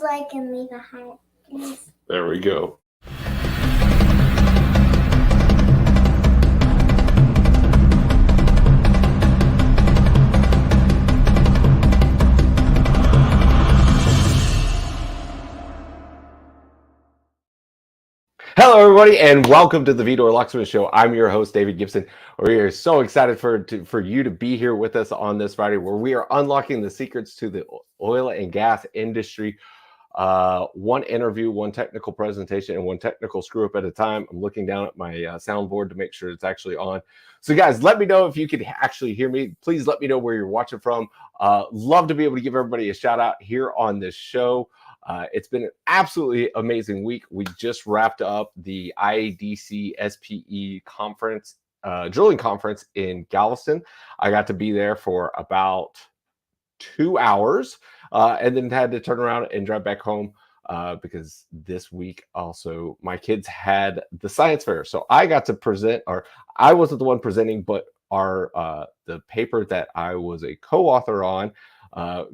like and leave a heart, please. There we go. Hello, everybody, and welcome to the Vidor Locksmith Show. I'm your host, David Gibson. We are so excited for you to be here with us on this Friday, where we are unlocking the secrets to the oil and gas industry. One interview, one technical presentation, and one technical screw up at a time. I'm looking down at my soundboard to make sure it's actually on. So, guys, let me know if you can actually hear me. Please let me know where you're watching from. Love to be able to give everybody a shout out here on this show. It's been an absolutely amazing week. We just wrapped up the IADC SPE conference, drilling conference in Galveston. I got to be there for about 2 hours and then had to turn around and drive back home because this week also my kids had the science fair. So I got to present, or I wasn't the one presenting, but the paper that I was a co-author on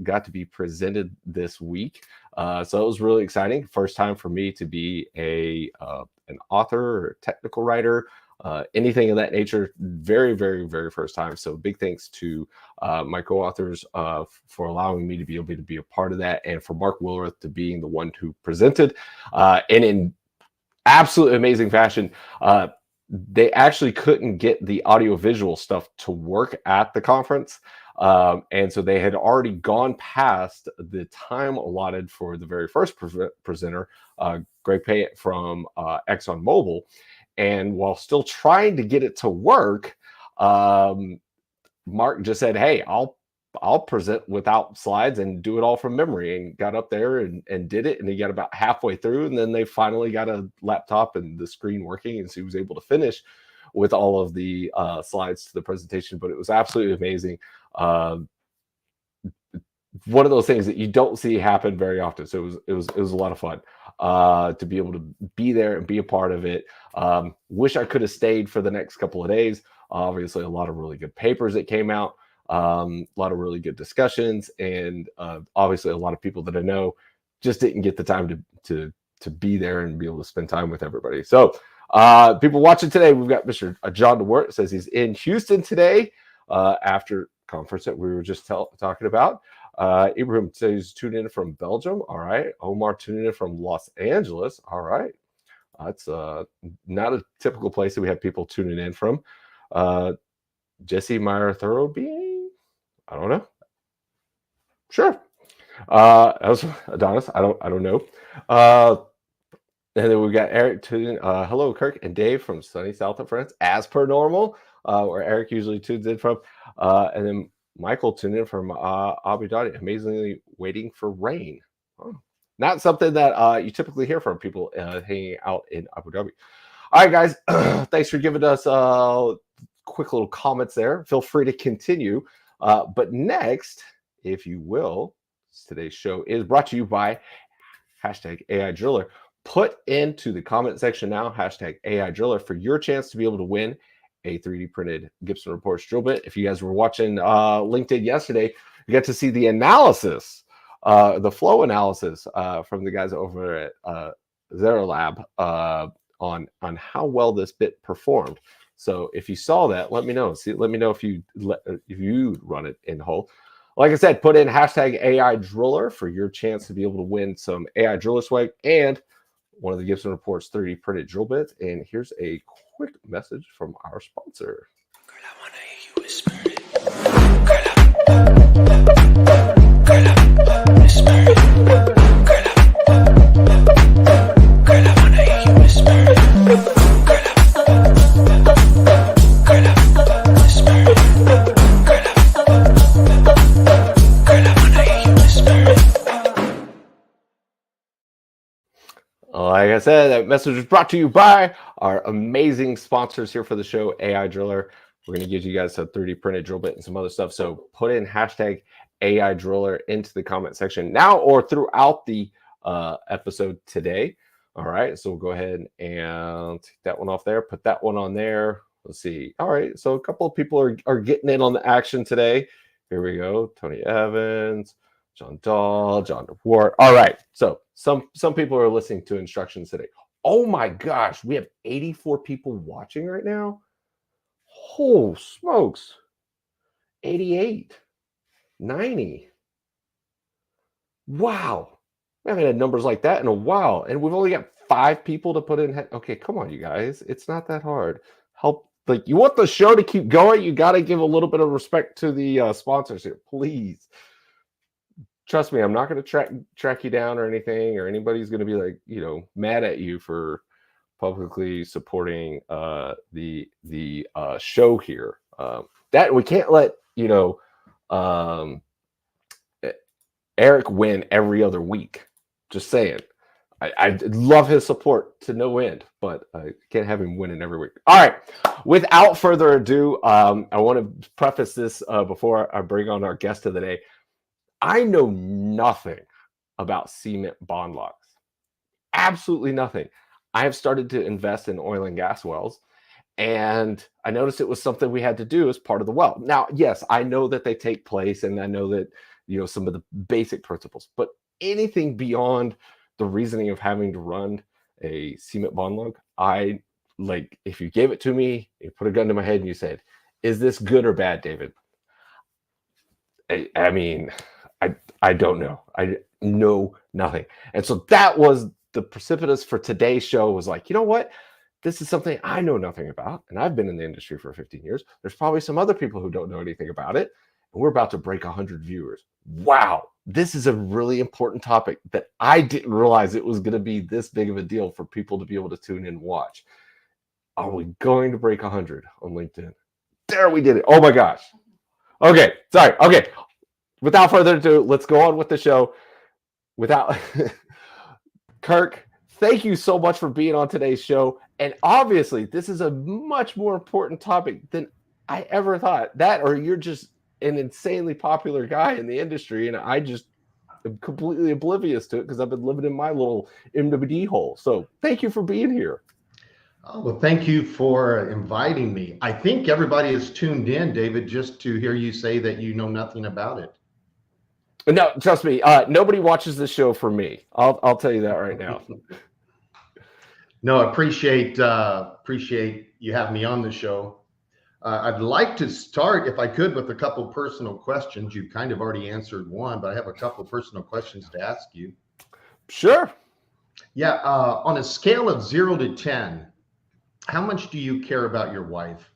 got to be presented this week. So it was really exciting. First time for me to be an author or technical writer, anything of that nature. Very, very, very first time. So big thanks to my co-authors for allowing me to be able to be a part of that, and for Mark Wilworth to being the one who presented. And in absolutely amazing fashion, they actually couldn't get the audio-visual stuff to work at the conference. And so they had already gone past the time allotted for the very first presenter, Greg Payette from ExxonMobil. And while still trying to get it to work, Mark just said, "Hey, I'll present without slides and do it all from memory," and got up there and did it. And he got about halfway through, and then they finally got a laptop and the screen working, and so he was able to finish with all of the slides to the presentation. But it was absolutely amazing. One of those things that you don't see happen very often. So it was a lot of fun to be able to be there and be a part of it. Wish I could have stayed for the next couple of days. Obviously, a lot of really good papers that came out, a lot of really good discussions, and obviously a lot of people that I know just didn't get the time to be there and be able to spend time with everybody. So people watching today, we've got Mr. John DeWart, says he's in Houston today after conference that we were just talking about. Ibrahim says he's tuning in from Belgium. All right. Omar tuning in from Los Angeles. All right. That's not a typical place that we have people tuning in from. Jesse Meyer ThoroughBond. I don't know. Sure. That was Adonis. I don't know. And then we got Eric tuning in. Hello, Kirk and Dave from sunny south of France, as per normal, where Eric usually tunes in from. And then Michael tuned in from Abu Dhabi, amazingly waiting for rain. Oh, not something that you typically hear from people hanging out in Abu Dhabi. All right, guys, thanks for giving us quick little comments there. Feel free to continue. But next, if you will, today's show is brought to you by #AIDriller. Put into the comment section now, #AIDriller, for your chance to be able to win a 3D printed Gibson Reports drill bit. If you guys were watching LinkedIn yesterday, you got to see the analysis, the flow analysis from the guys over at ZeroLab on how well this bit performed. So if you saw that, let me know. Let me know if you run it in whole. Like I said, put in #AIDriller for your chance to be able to win some AI Driller swag and one of the Gibson Reports 3D printed drill bits. And here's a quick message from our sponsor. Girl, I wanna hear you whisper it. Girl, I whisper it. Girl, I wanna hear you whisper it. Girl, I whisper it. Girl, I wanna hear you whisper it. Like I said, that message was brought to you by our amazing sponsors here for the show, AIDriller. We're going to give you guys a 3D printed drill bit and some other stuff. So put in #AIDriller into the comment section now or throughout the episode today. All right, so we'll go ahead and take that one off there. Put that one on there. Let's see. All right, so a couple of people are getting in on the action today. Here we go. Tony Evans, John Dahl, John DeWart. All right, so Some people are listening to instructions today. Oh my gosh, we have 84 people watching right now. Oh smokes. 88, 90. Wow. We haven't had numbers like that in a while. And we've only got 5 people to put in. Okay, come on, you guys. It's not that hard. Help. Like, you want the show to keep going, you got to give a little bit of respect to the sponsors here, please. Trust me, I'm not going to track you down or anything, or anybody's going to be like, mad at you for publicly supporting the show here. That we can't let Eric win every other week. Just saying. I love his support to no end, but I can't have him winning every week. All right. Without further ado, I want to preface this before I bring on our guest of the day. I know nothing about cement bond logs. Absolutely nothing. I have started to invest in oil and gas wells, and I noticed it was something we had to do as part of the well. Now, yes, I know that they take place, and I know that some of the basic principles, but anything beyond the reasoning of having to run a cement bond log, if you gave it to me, you put a gun to my head and you said, is this good or bad, David? I mean, I don't know. I know nothing. And so that was the precipitous for today's show, was like, you know what? This is something I know nothing about, and I've been in the industry for 15 years. There's probably some other people who don't know anything about it, and we're about to break 100 viewers. Wow. This is a really important topic that I didn't realize it was going to be this big of a deal for people to be able to tune in and watch. Are we going to break 100 on LinkedIn? There, we did it. Oh my gosh. Okay. Sorry. Okay. Without further ado, let's go on with the show. Kirk, thank you so much for being on today's show. And obviously, this is a much more important topic than I ever thought. That, or you're just an insanely popular guy in the industry, and I just am completely oblivious to it because I've been living in my little MWD hole. So thank you for being here. Oh, well, thank you for inviting me. I think everybody is tuned in, David, just to hear you say that you know nothing about it. No, trust me, nobody watches this show for me. I'll tell you that right now. No, I appreciate you having me on the show. I'd like to start, if I could, with a couple personal questions. You kind of already answered one, but I have a couple personal questions to ask you. Sure. Yeah. On a scale of 0 to 10, how much do you care about your wife?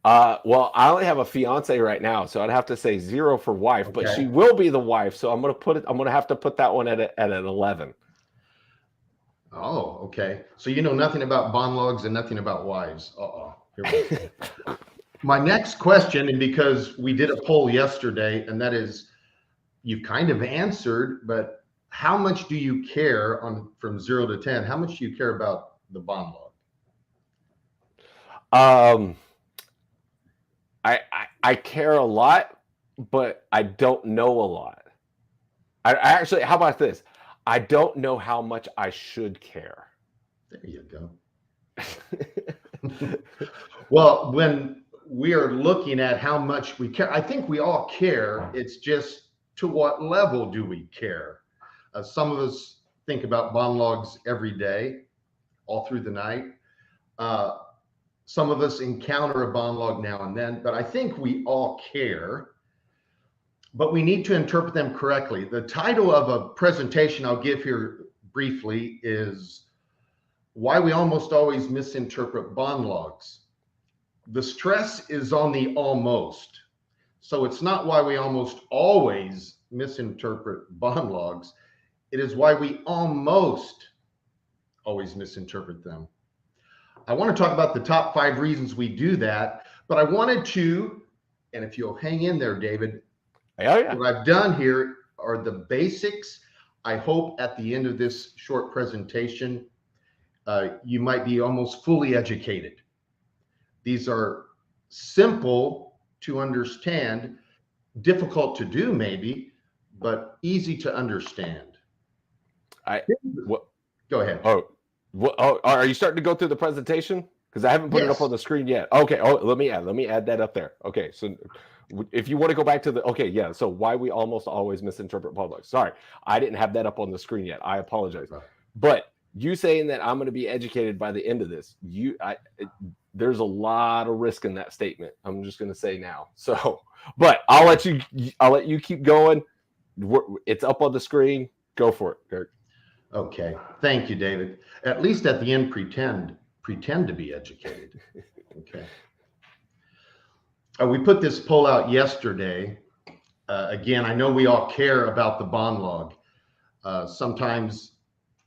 Well, I only have a fiance right now, so I'd have to say 0 for wife, but she will be the wife. So I'm going to have to put that one at an 11. Oh, okay. So you know nothing about bond logs and nothing about wives. Uh-oh. Here we go. My next question, and because we did a poll yesterday, and that is, you kind of answered, but how much do you care from 0 to 10? How much do you care about the bond log? I care a lot, but I don't know a lot. I actually, how about this? I don't know how much I should care. There you go. Well, when we are looking at how much we care, I think we all care. It's just to what level do we care? Some of us think about bond logs every day, all through the night. Some of us encounter a bond log now and then, but I think we all care. But we need to interpret them correctly. The title of a presentation I'll give here briefly is Why We Almost Always Misinterpret Bond Logs. The stress is on the almost. So it's not why we almost always misinterpret bond logs. It is why we almost always misinterpret them. I want to talk about the top 5 reasons we do that, but I wanted to, and if you'll hang in there, David, what I've done here are the basics. I hope at the end of this short presentation, you might be almost fully educated. These are simple to understand, difficult to do maybe, but easy to understand. Go ahead. Oh, are you starting to go through the presentation? Because I haven't put it up Yes. on the screen yet. Okay. Oh, let me add that up there. Okay. So if you want to go back to the, okay, yeah. So why we almost always misinterpret bond logs. Sorry, I didn't have that up on the screen yet. I apologize. Right. But you saying that I'm going to be educated by the end of this, there's a lot of risk in that statement. I'm just going to say now. So, but I'll let you keep going. It's up on the screen. Go for it, Kirk. Okay. Thank you, David. At least at the end, pretend to be educated. Okay. We put this poll out yesterday. Again, I know we all care about the bond log. Sometimes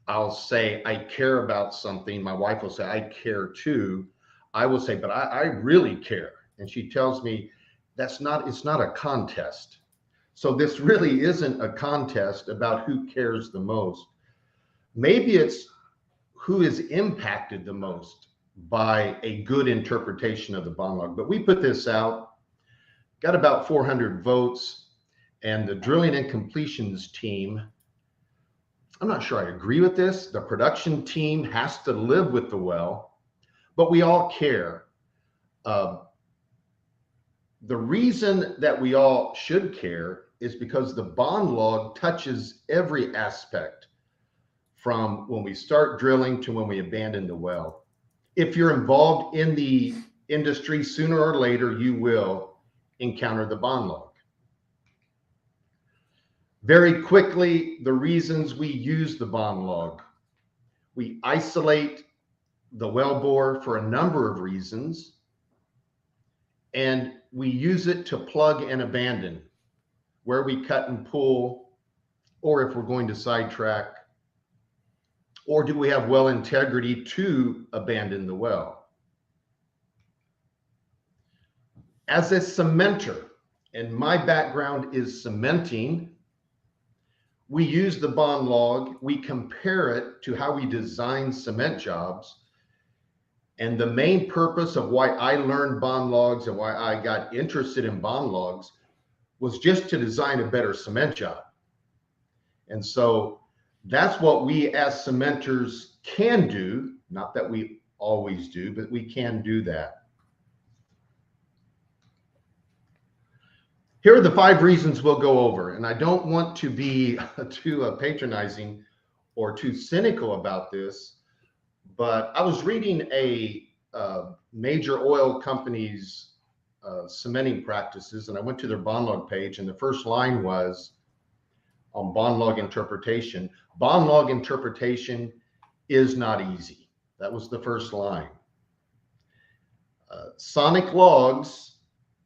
I'll say I care about something. My wife will say I care too. I will say, but I really care. And she tells me it's not a contest. So this really isn't a contest about who cares the most. Maybe it's who is impacted the most by a good interpretation of the bond log. But we put this out, got about 400 votes, and the drilling and completions team, I'm not sure I agree with this. The production team has to live with the well, but we all care. The reason that we all should care is because the bond log touches every aspect from when we start drilling to when we abandon the well. If you're involved in the industry, sooner or later, you will encounter the bond log. Very quickly, the reasons we use the bond log. We isolate the wellbore for a number of reasons, and we use it to plug and abandon where we cut and pull, or if we're going to sidetrack, or do we have well integrity to abandon the well? As a cementer, and my background is cementing, we use the bond log, we compare it to how we design cement jobs. And the main purpose of why I learned bond logs and why I got interested in bond logs was just to design a better cement job. And so that's what we as cementers can do. Not that we always do, but we can do that. Here are the 5 reasons we'll go over. And I don't want to be too patronizing or too cynical about this, but I was reading a major oil company's cementing practices, and I went to their bond log page, and the first line was on bond log interpretation. Bond log interpretation is not easy. That was the first line. Sonic logs,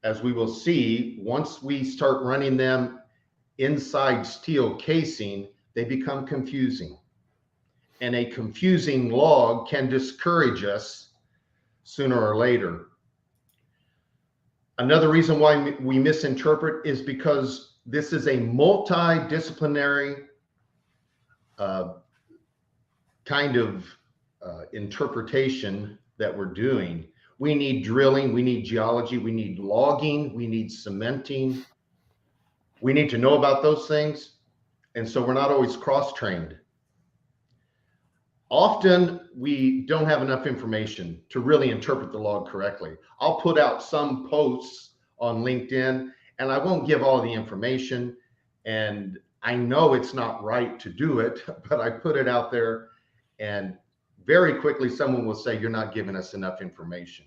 as we will see, once we start running them inside steel casing, they become confusing. And a confusing log can discourage us sooner or later. Another reason why we misinterpret is because this is a multidisciplinary kind of interpretation that we're doing. We need drilling, we need geology, we need logging, we need cementing. We need to know about those things. And so we're not always cross-trained. Often we don't have enough information to really interpret the log correctly. I'll put out some posts on LinkedIn and I won't give all the information. And I know it's not right to do it, but I put it out there and very quickly someone will say, you're not giving us enough information.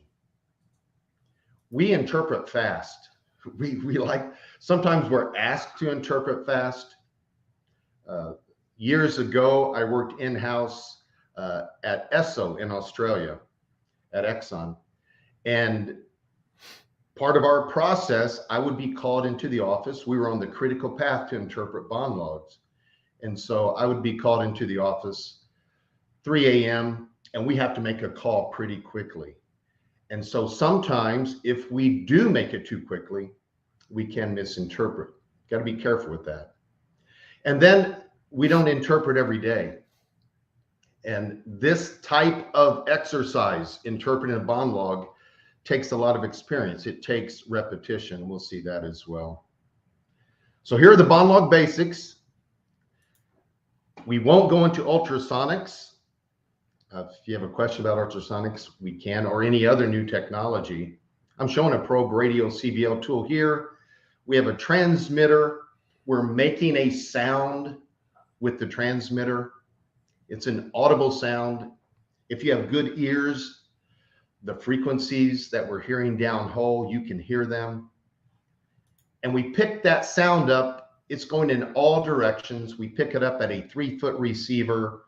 We interpret fast. We like, sometimes we're asked to interpret fast. Years ago, I worked in-house at Esso in Australia, at Exxon. And part of our process, I would be called into the office. We were on the critical path to interpret bond logs. And so I would be called into the office 3 a.m. and we have to make a call pretty quickly. And so sometimes if we do make it too quickly, we can misinterpret. Got to be careful with that. And then we don't interpret every day. And this type of exercise, interpreting a bond log, takes a lot of experience. It takes repetition. We'll see that as well. So here are the bond log basics. We won't go into ultrasonics. If you have a question about ultrasonics, we can, or any other new technology. I'm showing a probe radio CBL tool here. We have a transmitter. We're making a sound with the transmitter. It's an audible sound. If you have good ears, the frequencies that we're hearing downhole, you can hear them. And we pick that sound up. It's going in all directions. We pick it up at a 3-foot receiver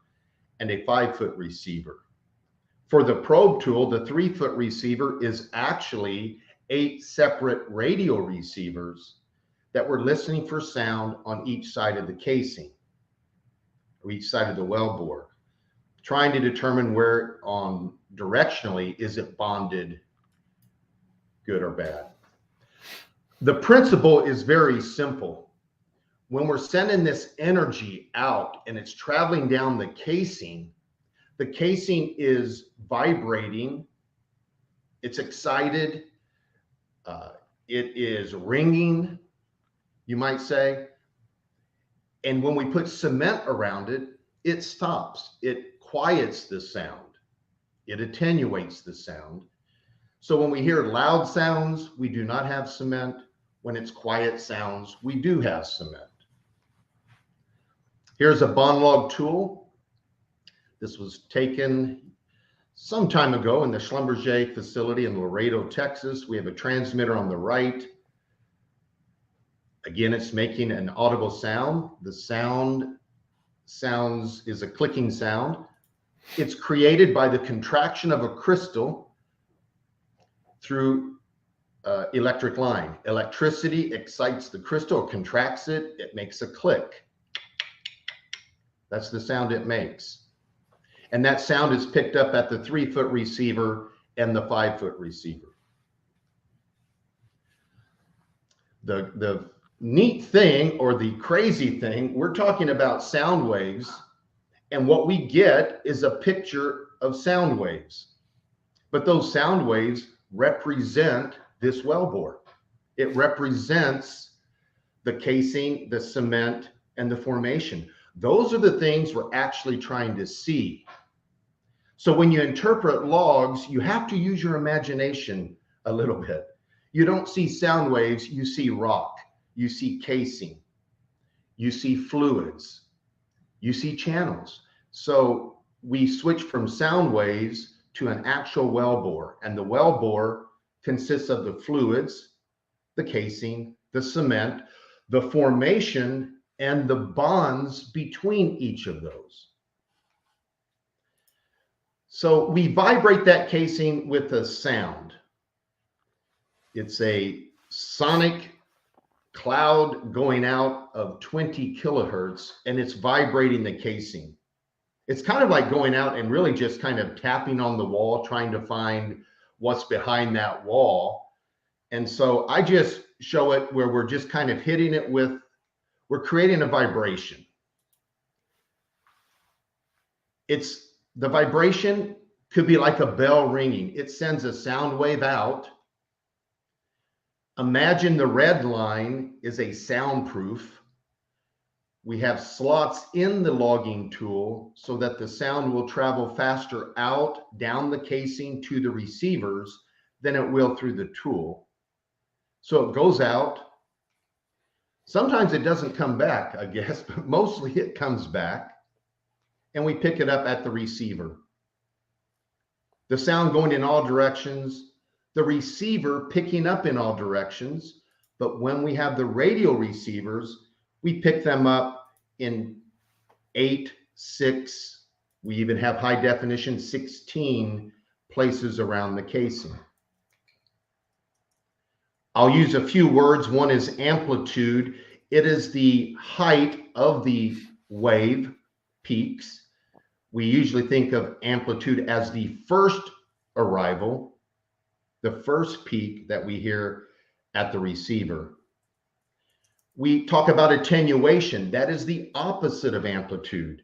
and a 5-foot receiver. For the probe tool, the 3-foot receiver is actually 8 separate radio receivers that we're listening for sound on each side of the casing, or each side of the wellbore, trying to determine where directionally is it bonded, good or bad. The principle is very simple. When we're sending this energy out and it's traveling down the casing is vibrating, it's excited, it is ringing, you might say. And when we put cement around it, it stops. It quiets the sound. It attenuates the sound. So when we hear loud sounds, we do not have cement. When it's quiet sounds, we do have cement. Here's a bond log tool. This was taken some time ago in the Schlumberger facility in Laredo, Texas. We have a transmitter on the right. Again, it's making an audible sound. The sound is a clicking sound. It's created by the contraction of a crystal through electric line. Electricity excites the crystal, contracts it, it makes a click. That's the sound it makes. And that sound is picked up at the 3-foot receiver and the 5-foot receiver. The neat thing, or the crazy thing, we're talking about sound waves, and what we get is a picture of sound waves. But those sound waves represent this wellbore. It represents the casing, the cement, and the formation. Those are the things we're actually trying to see. So when you interpret logs, you have to use your imagination a little bit. You don't see sound waves, you see rock, you see casing, you see fluids, you see channels. So we switch from sound waves to an actual wellbore, and the wellbore consists of the fluids, the casing, the cement, the formation, and the bonds between each of those. So we vibrate that casing with a sound. It's a sonic cloud going out of 20 kilohertz, and it's vibrating the casing. It's kind of like going out and really just kind of tapping on the wall, trying to find what's behind that wall. And so I just show it where we're just kind of hitting it with, we're creating a vibration. The vibration could be like a bell ringing. It sends a sound wave out. Imagine the red line is a soundproof. We have slots in the logging tool so that the sound will travel faster out down the casing to the receivers than it will through the tool. So it goes out. Sometimes it doesn't come back, I guess, but mostly it comes back, and we pick it up at the receiver. The sound going in all directions, the receiver picking up in all directions. But when we have the radio receivers, we pick them up in 8, 6, we even have high definition 16 places around the casing. I'll use a few words. One is amplitude. It is the height of the wave peaks. We usually think of amplitude as the first arrival, the first peak that we hear at the receiver. We talk about attenuation. That is the opposite of amplitude.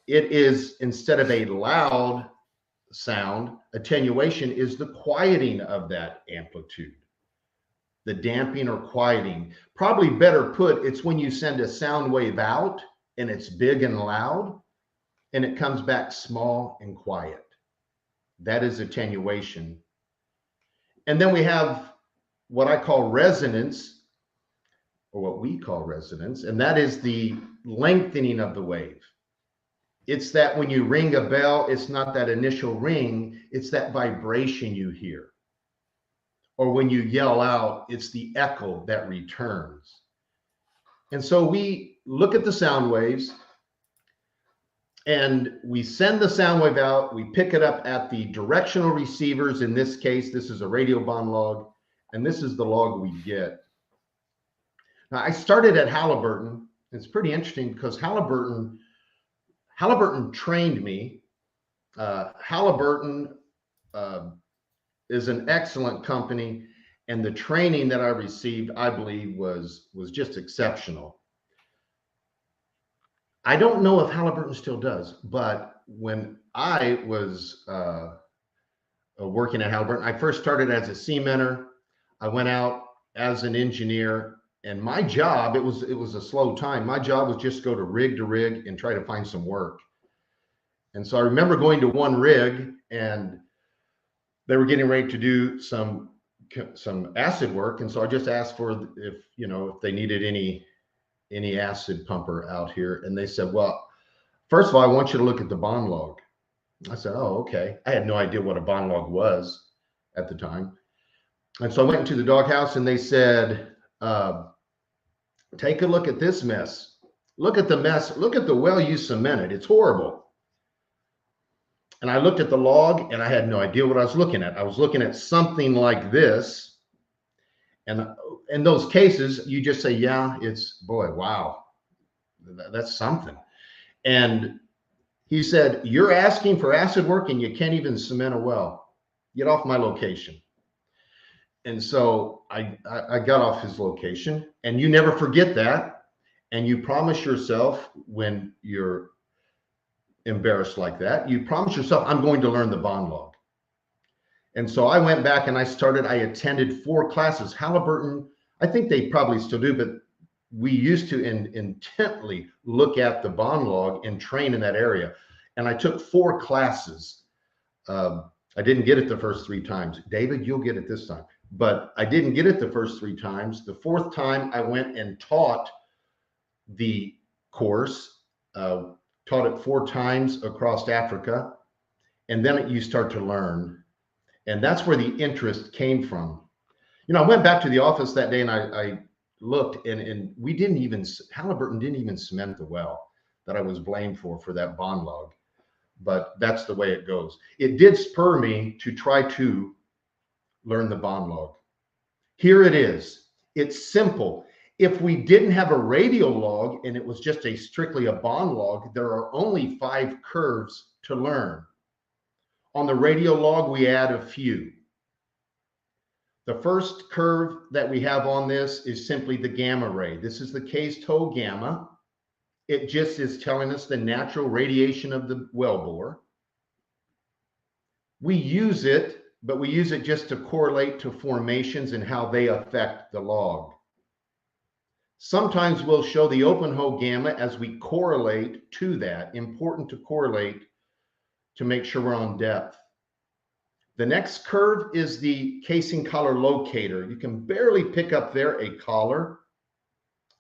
It is, instead of a loud sound, attenuation is the quieting of that amplitude, the damping or quieting. Probably better put, it's when you send a sound wave out and it's big and loud, and it comes back small and quiet. That is attenuation. And then we have what I call resonance, or what we call resonance, and that is the lengthening of the wave. It's that when you ring a bell, it's not that initial ring, it's that vibration you hear. Or when you yell out, it's the echo that returns. And so we look at the sound waves and we send the sound wave out, we pick it up at the directional receivers. In this case, this is a radial bond log, and this is the log we get. Now, I started at Halliburton. It's pretty interesting because Halliburton trained me. Halliburton is an excellent company, and the training that I received, I believe, was just exceptional. I don't know if Halliburton still does, but when I was working at Halliburton, I first started as a cementer. I went out as an engineer, and my job, it was a slow time. My job was just go to rig and try to find some work. And so I remember going to one rig, and they were getting ready to do some acid work, and so I just asked for if they needed any acid pumper out here, and they said, well, first of all, I want you to look at the bond log. I said, oh, okay. I had no idea what a bond log was at the time. And so I went into the doghouse, and they said, take a look at this mess. Look at the mess. Look at the well you cemented. It's horrible. And I looked at the log, and I had no idea what I was looking at. I was looking at something like this. And in those cases, you just say, yeah, boy, wow, that's something. And he said, you're asking for acid work and you can't even cement a well. Get off my location. And so I got off his location, and you never forget that. And you promise yourself, when you're embarrassed like that, you promise yourself, I'm going to learn the bond log. And so I went back and I attended 4 classes. Halliburton, I think they probably still do, but we used to intently look at the bond log and train in that area. And I took 4 classes. I didn't get it the first 3 times. David, you'll get it this time. But I didn't get it the first 3 times. The 4th time I went and taught the course, taught it 4 times across Africa. And then you start to learn. And that's where the interest came from. I went back to the office that day, and I looked, and Halliburton didn't even cement the well that I was blamed for that bond log. But that's the way it goes. It did spur me to try to learn the bond log. Here it is. It's simple. If we didn't have a radial log and it was just strictly a bond log, there are only 5 curves to learn. On the radial log, we add a few. The first curve that we have on this is simply the gamma ray. This is the case toe gamma. It just is telling us the natural radiation of the wellbore. We use it, but we use it just to correlate to formations and how they affect the log. Sometimes we'll show the open hole gamma as we correlate to that. Important to correlate to make sure we're on depth. The next curve is the casing collar locator. You can barely pick up there a collar.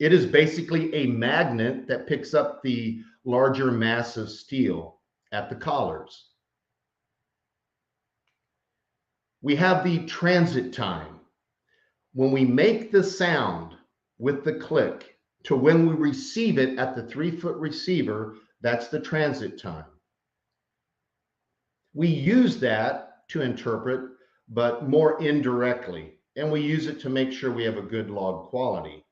It is basically a magnet that picks up the larger mass of steel at the collars. We have the transit time. When we make the sound with the click to when we receive it at the 3-foot receiver, that's the transit time. We use that to interpret, but more indirectly, and we use it to make sure we have a good log quality.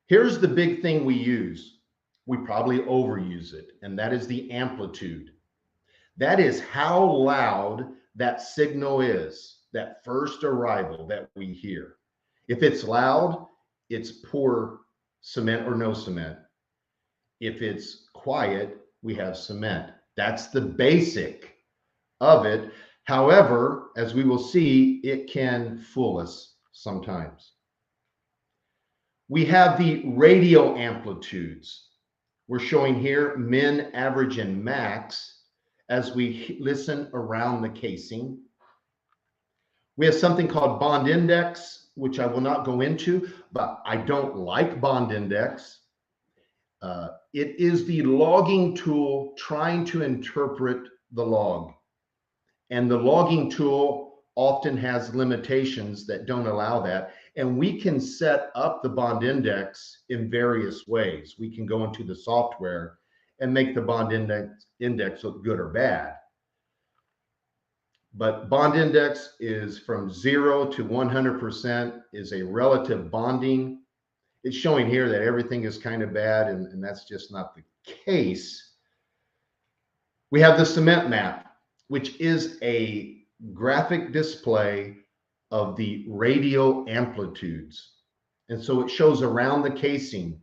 Here's the big thing we use. We probably overuse it, and that is the amplitude. That is how loud that signal is, that first arrival that we hear. If it's loud, it's poor cement or no cement. If it's quiet, we have cement. That's the basic of it. However, as we will see, it can fool us sometimes. We have the radial amplitudes. We're showing here min, average, and max as we listen around the casing. We have something called bond index, which I will not go into, but I don't like bond index. It is the logging tool trying to interpret the log. And the logging tool often has limitations that don't allow that. And we can set up the bond index in various ways. We can go into the software and make the bond index look good or bad. But bond index is from 0 to 100% is a relative bonding. It's showing here that everything is kind of bad, and that's just not the case. We have the cement map, which is a graphic display of the radial amplitudes. And so it shows around the casing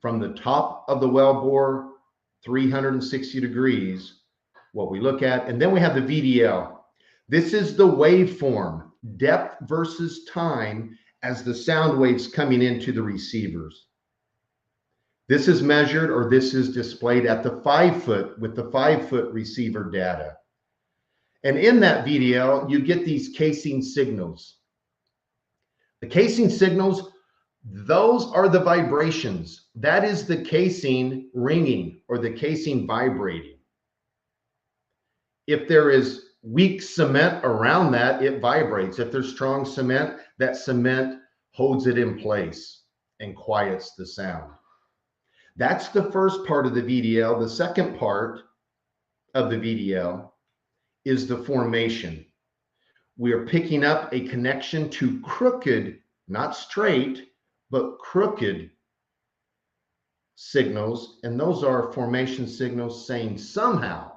from the top of the wellbore, 360 degrees, what we look at. And then we have the VDL. This is the waveform, depth versus time, as the sound waves coming into the receivers. This is measured, or this is displayed at the 5 foot with the 5 foot receiver data. And in that VDL, you get these casing signals. The casing signals, those are the vibrations. That is the casing ringing or the casing vibrating. If there is weak cement around that, it vibrates. If there's strong cement, that cement holds it in place and quiets the sound. That's the first part of the VDL. The second part of the VDL is the formation. We are picking up a connection to crooked, not straight, but crooked signals. And those are formation signals saying somehow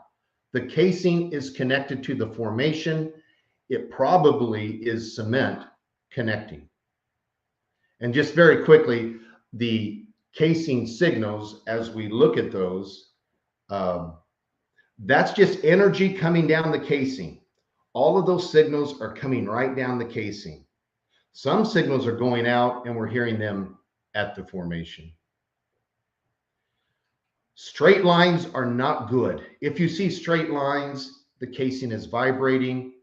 the casing is connected to the formation. It probably is cement connecting. And just very quickly, the casing signals, as we look at those, that's just energy coming down the casing. All of those signals are coming right down the casing. Some signals are going out and we're hearing them at the formation. Straight lines are not good. If you see straight lines, the casing is vibrating.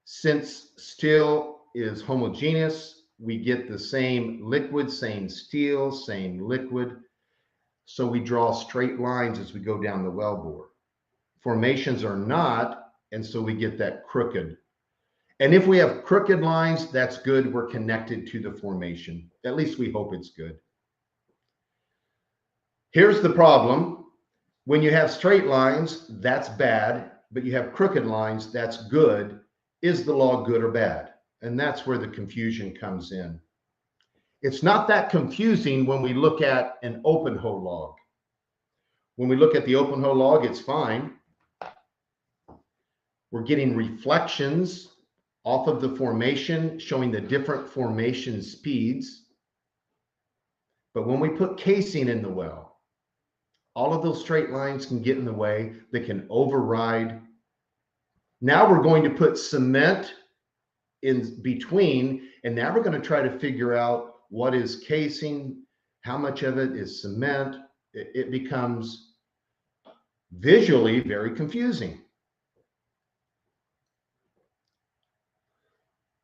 Since steel is homogeneous, we get the same liquid, same steel, same liquid. So we draw straight lines as we go down the wellbore. Formations are not, and so we get that crooked. And if we have crooked lines, that's good. We're connected to the formation. At least we hope it's good. Here's the problem. When you have straight lines, that's bad, but you have crooked lines, that's good. Is the log good or bad? And that's where the confusion comes in. It's not that confusing when we look at an open hole log. When we look at the open hole log, it's fine. We're getting reflections off of the formation, showing the different formation speeds. But when we put casing in the well, all of those straight lines can get in the way. They can override. Now we're going to put cement in between, and now we're going to try to figure out what is casing, how much of it is cement. It becomes visually very confusing.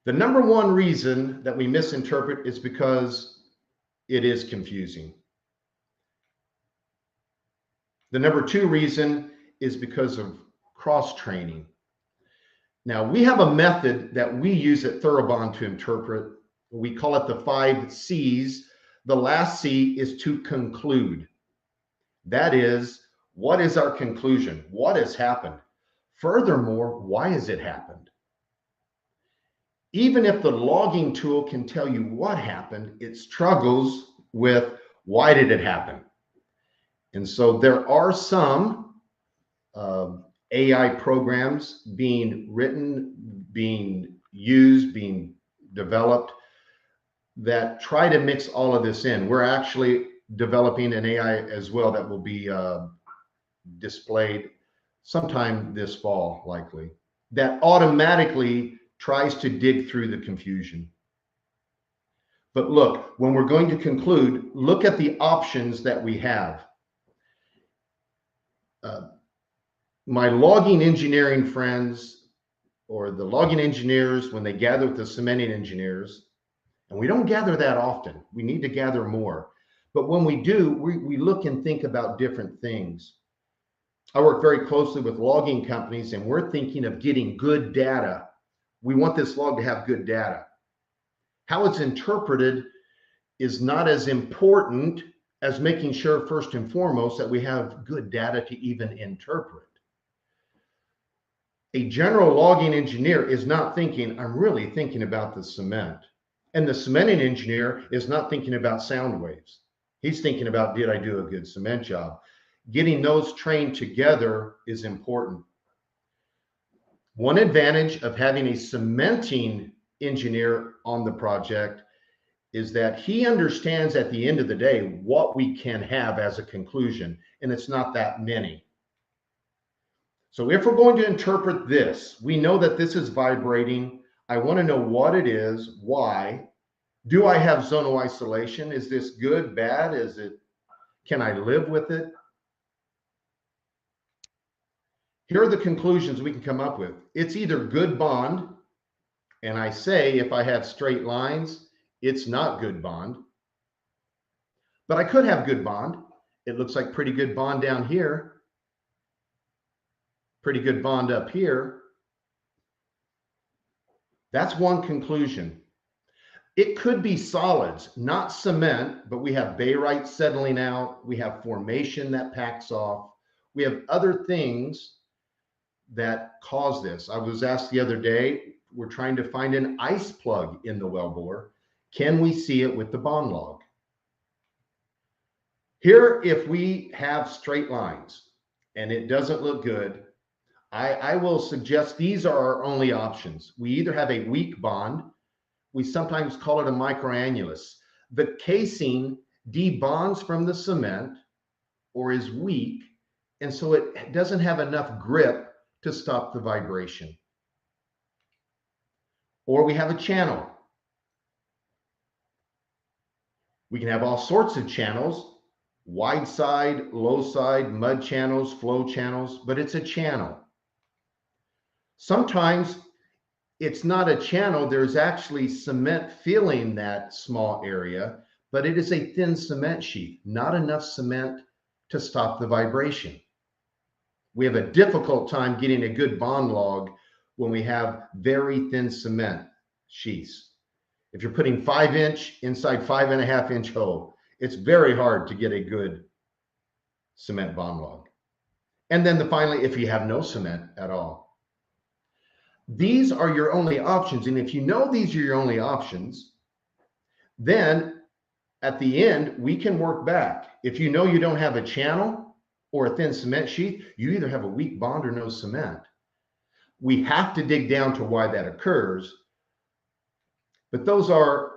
The number one reason that we misinterpret is because it is confusing. The number two reason is because of cross-training. Now, we have a method that we use at ThoroughBond to interpret. We call it the 5 C's. The last C is to conclude. That is, what is our conclusion? What has happened? Furthermore, why has it happened? Even if the logging tool can tell you what happened, it struggles with why did it happen? And so there are some AI programs being written, being used, being developed that try to mix all of this in. We're actually developing an AI as well that will be displayed sometime this fall, likely, that automatically tries to dig through the confusion. But look, when we're going to conclude, look at the options that we have. My logging engineering friends, or the logging engineers, when they gather with the cementing engineers, and we don't gather that often, we need to gather more. But when we do, we look and think about different things. I work very closely with logging companies, and we're thinking of getting good data. We want this log to have good data. How it's interpreted is not as important as making sure, first and foremost, that we have good data to even interpret. A general logging engineer is not thinking, I'm really thinking about the cement. And the cementing engineer is not thinking about sound waves. He's thinking about, did I do a good cement job? Getting those trained together is important. One advantage of having a cementing engineer on the project is that he understands at the end of the day what we can have as a conclusion, and it's not that many. So if we're going to interpret this, we know that this is vibrating. I want to know what it is, why. Do I have zonal isolation? Is this good, bad? Can I live with it? Here are the conclusions we can come up with. It's either good bond, and I say if I have straight lines, it's not good bond. But I could have good bond. It looks like pretty good bond down here. Pretty good bond up here. That's one conclusion. It could be solids, not cement, but we have barite settling out. We have formation that packs off. We have other things that cause this. I was asked the other day, we're trying to find an ice plug in the wellbore. Can we see it with the bond log? Here, if we have straight lines and it doesn't look good, I will suggest these are our only options. We either have a weak bond, we sometimes call it a micro-annulus. The casing debonds from the cement or is weak, and so it doesn't have enough grip to stop the vibration. Or we have a channel. We can have all sorts of channels, wide side, low side, mud channels, flow channels, but it's a channel. Sometimes it's not a channel, there's actually cement filling that small area, but it is a thin cement sheet, not enough cement to stop the vibration. We have a difficult time getting a good bond log when we have very thin cement sheets. If you're putting 5-inch inside 5.5-inch hole, it's very hard to get a good cement bond log. And then finally, if you have no cement at all. These are your only options. And if you know these are your only options, then at the end, we can work back. If you know you don't have a channel or a thin cement sheet, you either have a weak bond or no cement. We have to dig down to why that occurs. But those are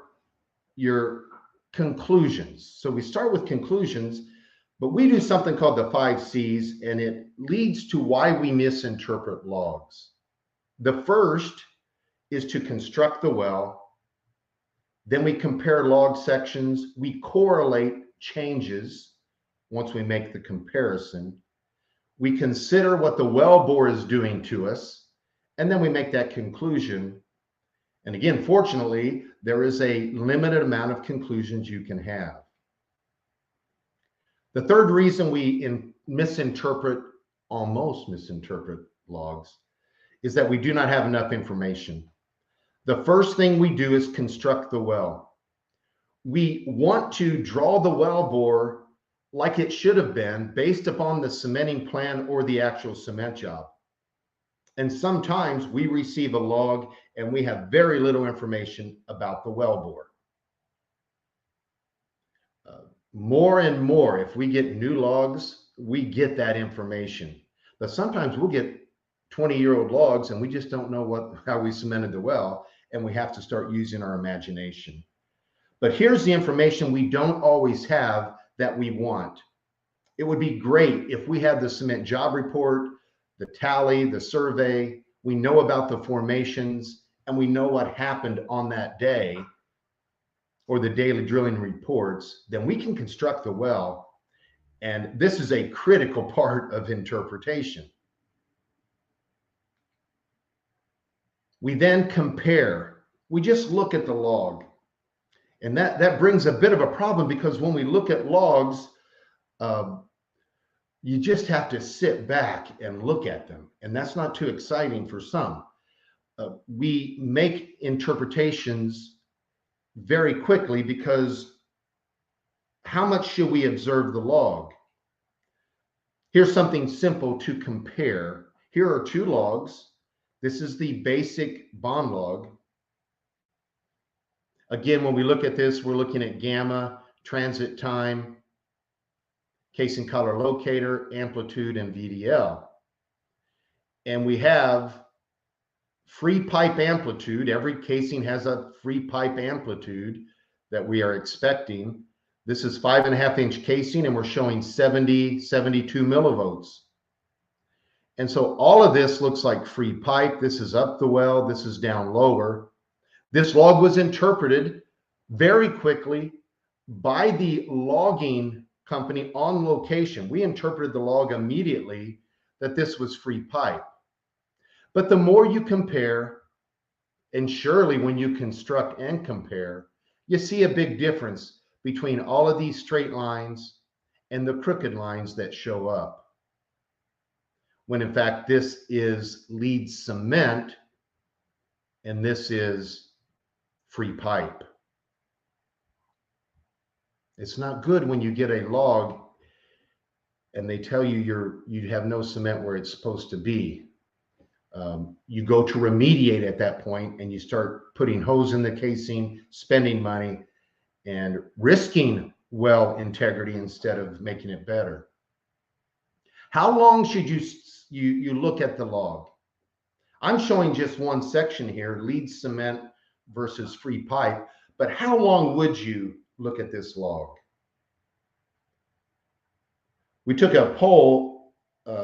your conclusions. So we start with conclusions, but we do something called the 5 C's, and it leads to why we misinterpret logs. The first is to construct the well. Then we compare log sections. We correlate changes once we make the comparison. We consider what the wellbore is doing to us, and then we make that conclusion. And again, fortunately, there is a limited amount of conclusions you can have. The third reason we almost misinterpret logs is that we do not have enough information. The first thing we do is construct the well. We want to draw the wellbore like it should have been based upon the cementing plan or the actual cement job. And sometimes we receive a log and we have very little information about the wellbore. More and more, if we get new logs, we get that information. But sometimes we'll get 20-year-old logs and we just don't know how we cemented the well, and we have to start using our imagination. But here's the information we don't always have that we want. It would be great if we had the cement job report, the tally, the survey, we know about the formations, and we know what happened on that day. or the daily drilling reports, then we can construct the well. And this is a critical part of interpretation. We then compare. We just look at the log. And that brings a bit of a problem, because when we look at logs, you just have to sit back and look at them. And that's not too exciting for some. We make interpretations very quickly, because how much should we observe the log? Here's something simple to compare. Here are two logs. This is the basic bond log. Again, when we look at this, we're looking at gamma, transit time, casing color locator, amplitude, and VDL. And we have free pipe amplitude. Every casing has a free pipe amplitude that we are expecting. This is 5.5-inch casing, and we're showing 72 millivolts. And so all of this looks like free pipe. This is up the well. This is down lower. This log was interpreted very quickly by the logging company on location. We interpreted the log immediately that this was free pipe. But the more you compare, and surely when you construct and compare, you see a big difference between all of these straight lines and the crooked lines that show up, when in fact this is lead cement and this is free pipe. It's not good when you get a log and they tell you you have no cement where it's supposed to be. You go to remediate at that point, and you start putting holes in the casing, spending money, and risking well integrity instead of making it better. How long should you look at the log? I'm showing just one section here, lead cement versus free pipe, but how long would you look at this log? We took a poll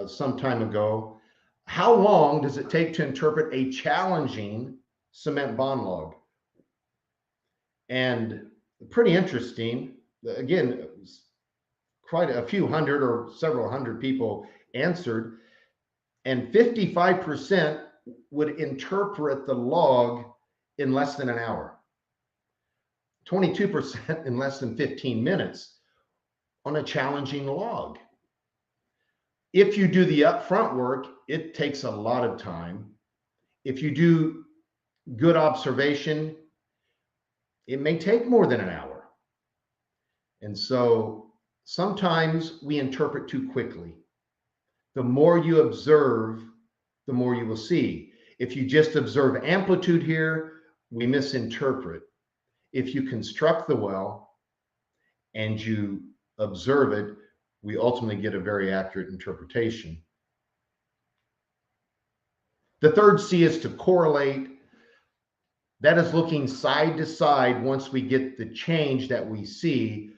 some time ago. How long does it take to interpret a challenging cement bond log? And pretty interesting. Again, quite a few hundred or several hundred people answered, and 55% would interpret the log in less than an hour. 22% in less than 15 minutes on a challenging log. If you do the upfront work, it takes a lot of time. If you do good observation, it may take more than an hour. And so sometimes we interpret too quickly. The more you observe, the more you will see. If you just observe amplitude here, we misinterpret. If you construct the well and you observe it, we ultimately get a very accurate interpretation. The third C is to correlate. That is looking side to side once we get the change that we see.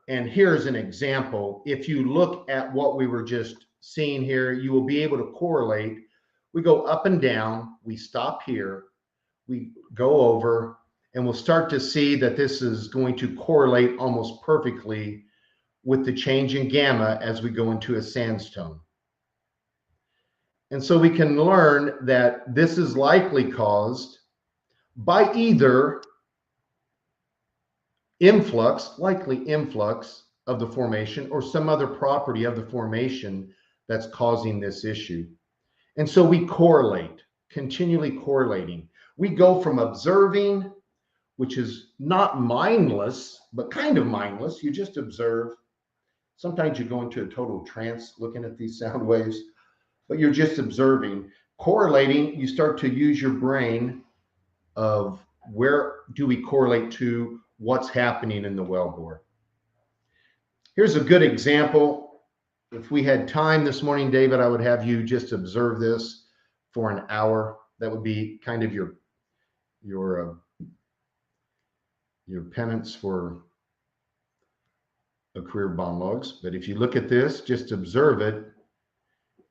And here's an example. If you look at what we were just seeing here, you will be able to correlate. We go up and down, we stop here, we go over, and we'll start to see that this is going to correlate almost perfectly with the change in gamma as we go into a sandstone. And so we can learn that this is likely caused by either likely influx of the formation, or some other property of the formation that's causing this issue. And so we correlate, continually correlating. We go from observing, which is not mindless, but kind of mindless. You just observe. Sometimes you go into a total trance looking at these sound waves, but you're just observing. Correlating, you start to use your brain of where do we correlate to what's happening in the wellbore. Here's a good example. If we had time this morning, David, I would have you just observe this for an hour. That would be kind of your penance for a career bond logs. But if you look at this, just observe it,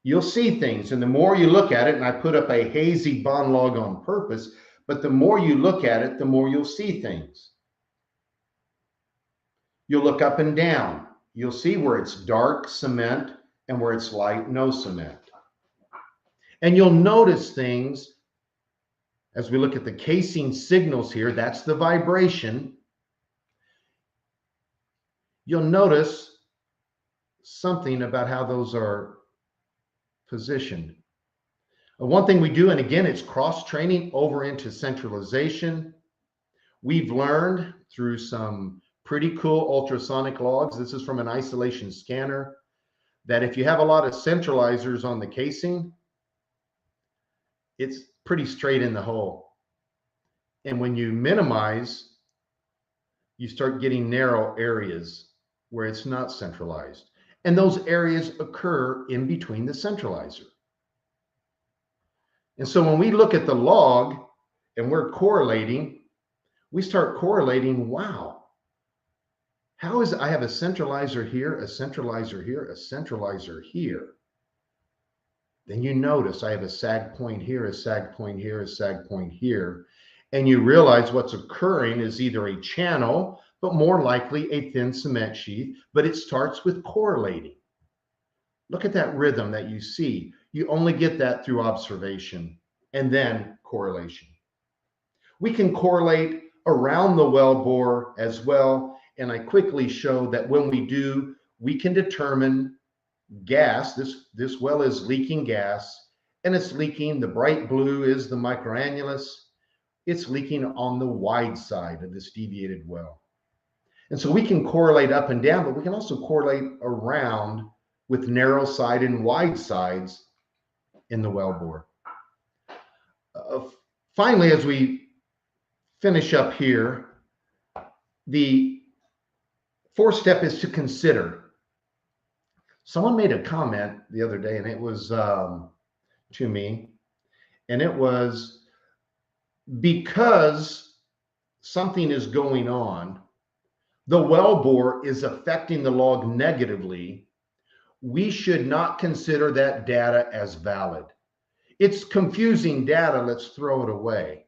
you'll see things. And the more you look at it, and I put up a hazy bond log on purpose, but the more you look at it, the more you'll see things. You'll look up and down. You'll see where it's dark cement and where it's light, no cement. And you'll notice things as we look at the casing signals here. That's the vibration. You'll notice something about how those are positioned. One thing we do, and again, it's cross-training over into centralization. We've learned through some pretty cool ultrasonic logs, this is from an isolation scanner, that if you have a lot of centralizers on the casing, it's pretty straight in the hole. And when you minimize, you start getting narrow areas where it's not centralized. And those areas occur in between the centralizer. And so when we look at the log and we're correlating, we start correlating, wow, how is it I have a centralizer here, a centralizer here, a centralizer here? Then you notice I have a sag point here, a sag point here, a sag point here. And you realize what's occurring is either a channel, but more likely a thin cement sheath, but it starts with correlating. Look at that rhythm that you see. You only get that through observation and then correlation. We can correlate around the well bore as well. And I quickly show that when we do, we can determine gas. This well is leaking gas, and it's leaking. The bright blue is the micro-annulus. It's leaking on the wide side of this deviated well. And so we can correlate up and down, but we can also correlate around with narrow side and wide sides in the well bore. Finally, as we finish up here, the fourth step is to consider. Someone made a comment the other day, and it was to me, and it was, because something is going on, the well bore is affecting the log negatively, we should not consider that data as valid. It's confusing data, let's throw it away.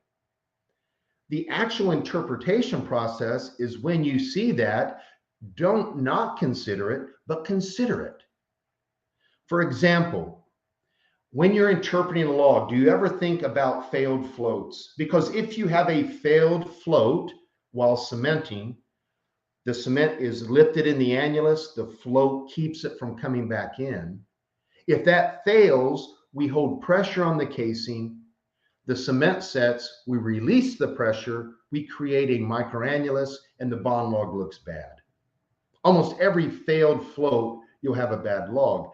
The actual interpretation process is when you see that, don't not consider it, but consider it. For example, when you're interpreting a log, do you ever think about failed floats? Because if you have a failed float while cementing, the cement is lifted in the annulus, the float keeps it from coming back in. If that fails, we hold pressure on the casing, the cement sets, we release the pressure, we create a micro-annulus, and the bond log looks bad. Almost every failed float, you'll have a bad log.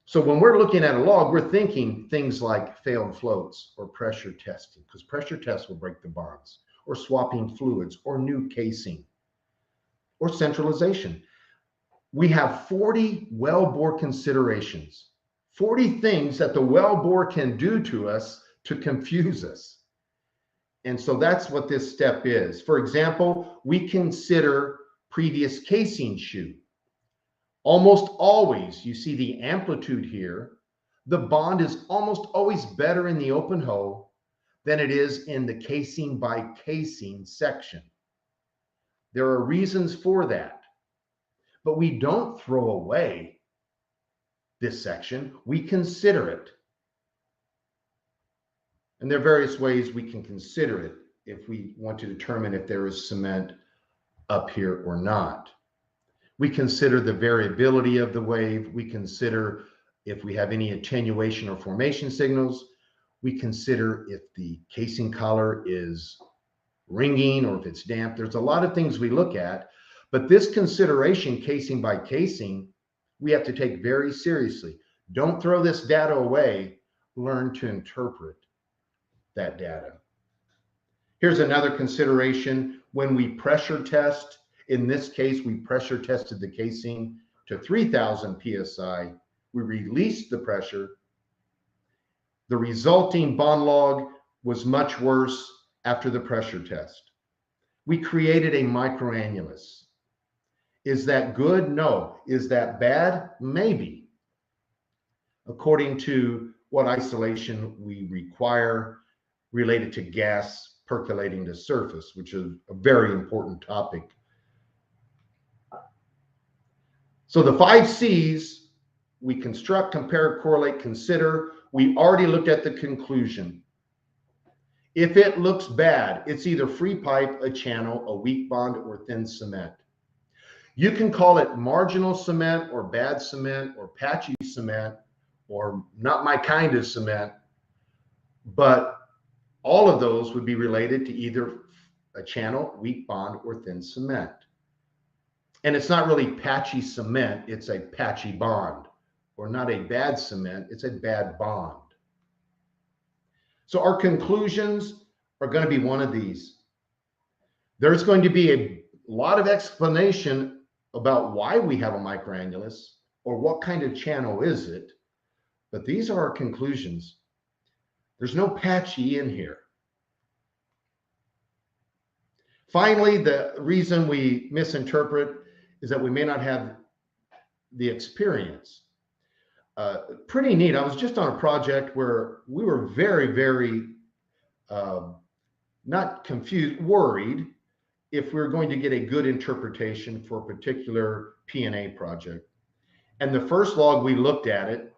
So when we're looking at a log, we're thinking things like failed floats or pressure testing, because pressure tests will break the bonds, or swapping fluids, or new casing, or centralization. We have 40 well bore considerations, 40 things that the well bore can do to us to confuse us. And so that's what this step is. For example, we consider previous casing shoot. Almost always, you see the amplitude here, the bond is almost always better in the open hole than it is in the casing by casing section. There are reasons for that, but we don't throw away this section, we consider it. And there are various ways we can consider it if we want to determine if there is cement up here or not. We consider the variability of the wave. We consider if we have any attenuation or formation signals. We consider if the casing collar is ringing or if it's damp. There's a lot of things we look at, but this consideration, casing by casing, we have to take very seriously. Don't throw this data away. Learn to interpret that data. Here's another consideration. When we pressure test, in this case, we pressure tested the casing to 3,000 PSI. We released the pressure. The resulting bond log was much worse after the pressure test. We created a micro-annulus. Is that good? No. Is that bad? Maybe. According to what isolation we require related to gas percolating to surface, which is a very important topic So the 5 C's: we construct, compare, correlate, consider. We already looked at the conclusion. If it looks bad, it's either free pipe, a channel, a weak bond, or thin cement. You can call it marginal cement or bad cement or patchy cement or not my kind of cement, but all of those would be related to either a channel, weak bond, or thin cement. And it's not really patchy cement, it's a patchy bond, or not a bad cement, it's a bad bond. So our conclusions are going to be one of these. There's going to be a lot of explanation about why we have a micro-annulus or what kind of channel is it, but these are our conclusions. There's no patchy in here. Finally, the reason we misinterpret is that we may not have the experience. Pretty neat. I was just on a project where we were very, not confused, worried if we were going to get a good interpretation for a particular P&A project. And the first log, we looked at it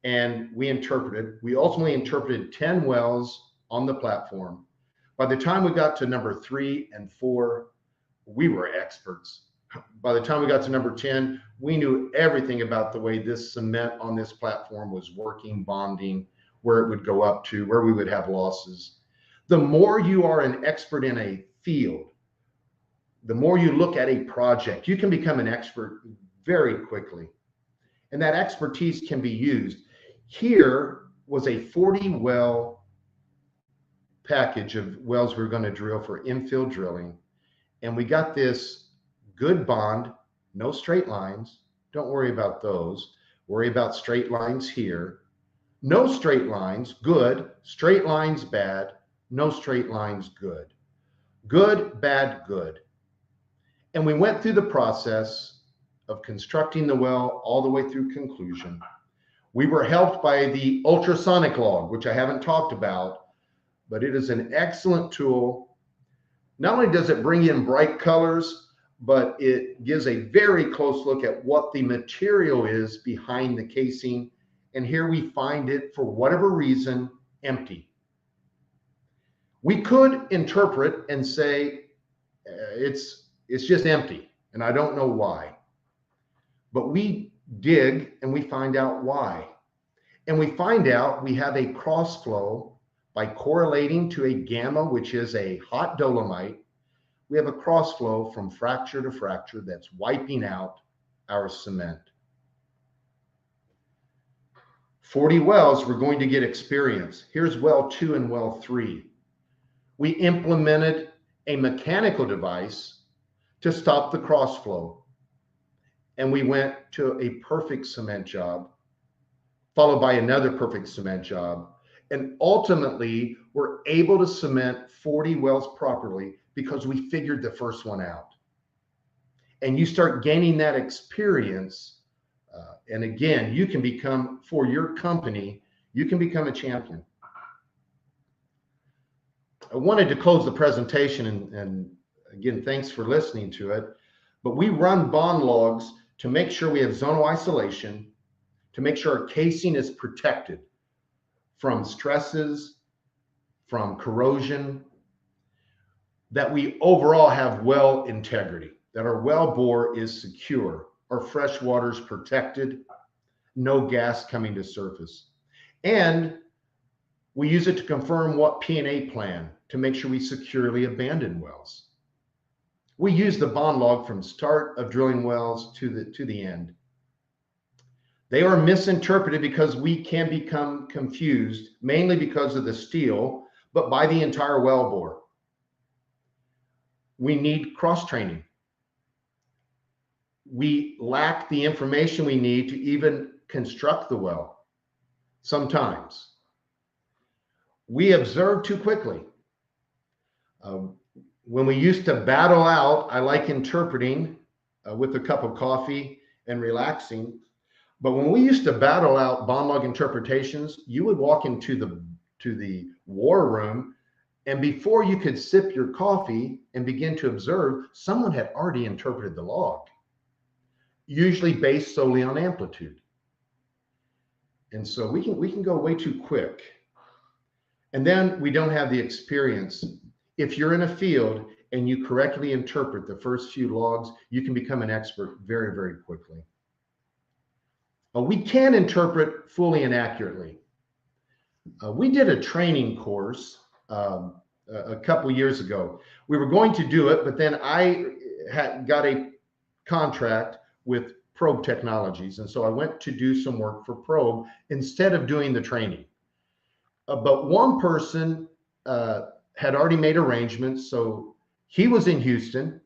and we interpreted. We ultimately interpreted 10 wells on the platform. By the time we got to number 3 and 4, we were experts. By the time we got to number 10, we knew everything about the way this cement on this platform was working, bonding, where it would go up to, where we would have losses. The more you are an expert in a field, the more you look at a project, you can become an expert very quickly. And that expertise can be used. Here was a 40 well package of wells we were going to drill for infill drilling. And we got this good bond, no straight lines. Don't worry about those. Worry about straight lines here. No straight lines, good. Straight lines, bad. No straight lines, good. Good, bad, good. And we went through the process of constructing the well all the way through conclusion. We were helped by the ultrasonic log, which I haven't talked about, but it is an excellent tool. Not only does it bring in bright colors, but it gives a very close look at what the material is behind the casing. And here we find it, for whatever reason, empty. We could interpret and say it's just empty, and I don't know why. But we dig and we find out why. And we find out we have a cross flow by correlating to a gamma, which is a hot dolomite. We have a cross flow from fracture to fracture that's wiping out our cement. 40 wells, we're going to get experience. Here's well 2 and well 3. We implemented a mechanical device to stop the cross flow. And we went to a perfect cement job, followed by another perfect cement job. And ultimately, we're able to cement 40 wells properly because we figured the first one out. And you start gaining that experience. And again, you can become, for your company, you can become a champion. I wanted to close the presentation, and again, thanks for listening to it. But we run bond logs to make sure we have zonal isolation, to make sure our casing is protected from stresses, from corrosion, that we overall have well integrity, that our well bore is secure, our fresh water is protected, no gas coming to surface. And we use it to confirm what P&A plan to make sure we securely abandon wells. We use the bond log from start of drilling wells to the end. They are misinterpreted because we can become confused, mainly because of the steel, but by the entire well bore. We need cross-training. We lack the information we need to even construct the well sometimes. We observe too quickly. When we used to battle out, I like interpreting with a cup of coffee and relaxing. But when we used to battle out bond log interpretations, you would walk into the war room, and before you could sip your coffee and begin to observe, someone had already interpreted the log. usually based solely on amplitude. And so we can go way too quick. And then we don't have the experience. If you're in a field and you correctly interpret the first few logs, you can become an expert very, very quickly. We can interpret fully and accurately. We did a training course a couple years ago. We were going to do it, but then I got a contract with Probe Technologies. And so I went to do some work for Probe instead of doing the training. But one person had already made arrangements. So he was in Houston.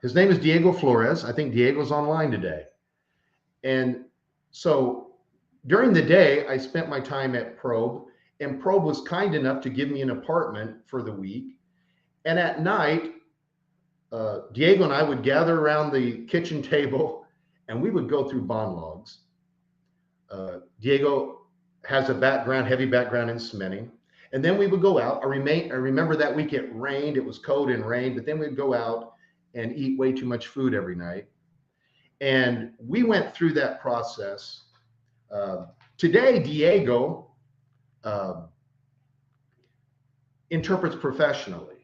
His name is Diego Flores. I think Diego's online today. And so during the day, I spent my time at Probe, and Probe was kind enough to give me an apartment for the week. And at night, Diego and I would gather around the kitchen table and we would go through bond logs. Diego has a background, heavy background in cementing. And then we would go out. I remember that week it rained, it was cold and rained, but then we'd go out and eat way too much food every night. And we went through that process. Today, Diego interprets professionally.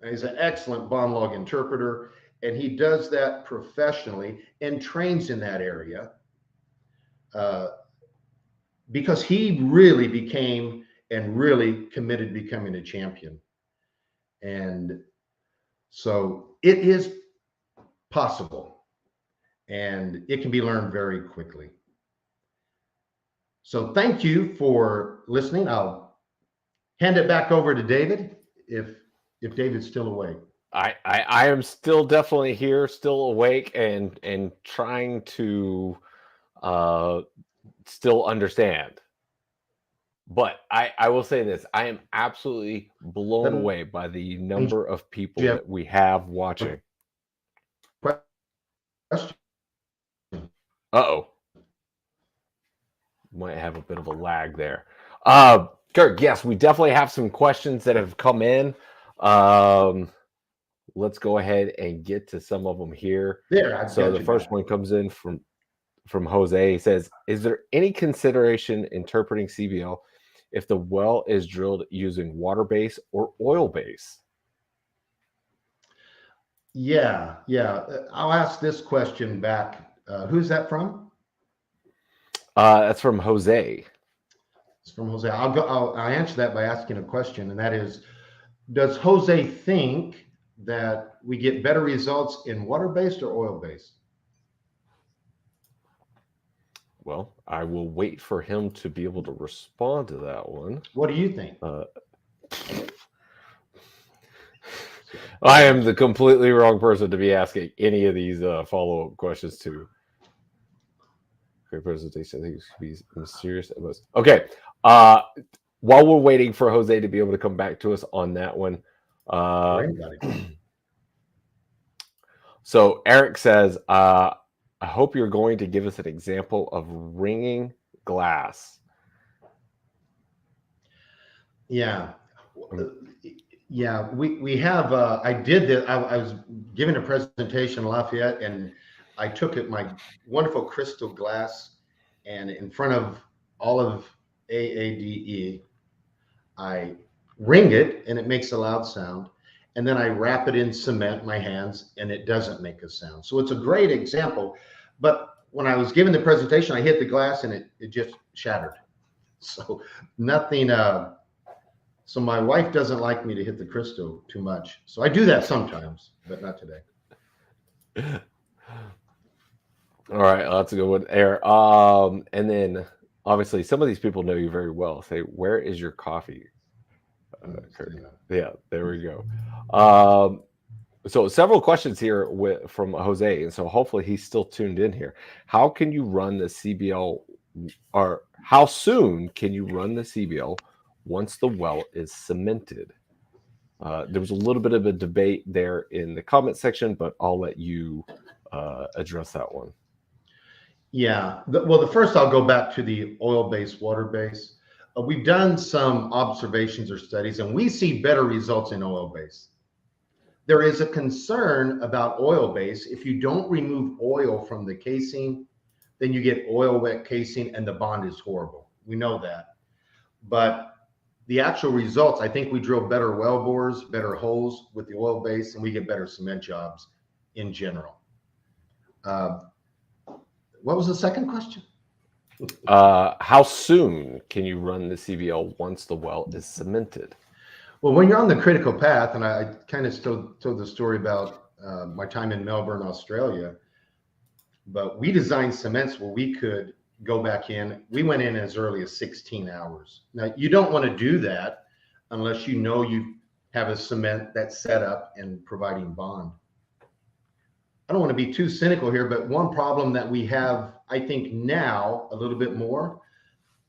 He's an excellent bond log interpreter, and he does that professionally and trains in that area because he really became and really committed to becoming a champion. And so it is possible, and it can be learned very quickly. So thank you for listening. I'll hand it back over to David if David's still awake. I am still definitely here, still awake, and trying to still understand. But I will say this: I am absolutely blown away by the number of people that we have watching. Uh-oh. Might have a bit of a lag there. Kirk, yes, we definitely have some questions that have come in. Let's go ahead and get to some of them here. So the first one comes in from Jose. He says, is there any consideration interpreting CBL if the well is drilled using water base or oil base? Yeah. I'll ask this question back. Who's that from? That's from Jose. It's from Jose. I'll answer that by asking a question, and that is, does Jose think that we get better results in water-based or oil-based? Well, I will wait for him to be able to respond to that one. What do you think? I am the completely wrong person to be asking any of these follow-up questions to. Great presentation. I think it should be mysterious at most. Okay. While we're waiting for Jose to be able to come back to us on that one. So Eric says, I hope you're going to give us an example of ringing glass. Yeah. We have, I did this, I was giving a presentation in Lafayette, and I took my wonderful crystal glass, and in front of all of AADE, I ring it and it makes a loud sound. And then I wrap it in cement, my hands, and it doesn't make a sound. So it's a great example. But when I was giving the presentation, I hit the glass and it just shattered. So nothing, so my wife doesn't like me to hit the crystal too much. So I do that sometimes, but not today. All right, that's a good one, Eric. And then obviously some of these people know you very well. Say, where is your coffee? Yeah, there we go. So several questions here from Jose, and so hopefully he's still tuned in here. How can you run the CBL, or how soon can you run the CBL once the well is cemented? There was a little bit of a debate there in the comment section, but I'll let you address that one. Yeah, well, the first I'll go back to the oil-based, water-based. We've done some observations or studies, and we see better results in oil-based. There is a concern about oil base. If you don't remove oil from the casing, then you get oil wet casing and the bond is horrible. We know that. But the actual results, I think we drill better well bores, better holes with the oil base, and we get better cement jobs in general. What was the second question? How soon can you run the CVL once the well is cemented? Well, when you're on the critical path, and I kind of still told the story about my time in Melbourne, Australia, but we designed cements where we could go back in. We went in as early as 16 hours. Now, you don't want to do that unless you know you have a cement that's set up and providing bond. I don't want to be too cynical here, but one problem that we have, I think now a little bit more,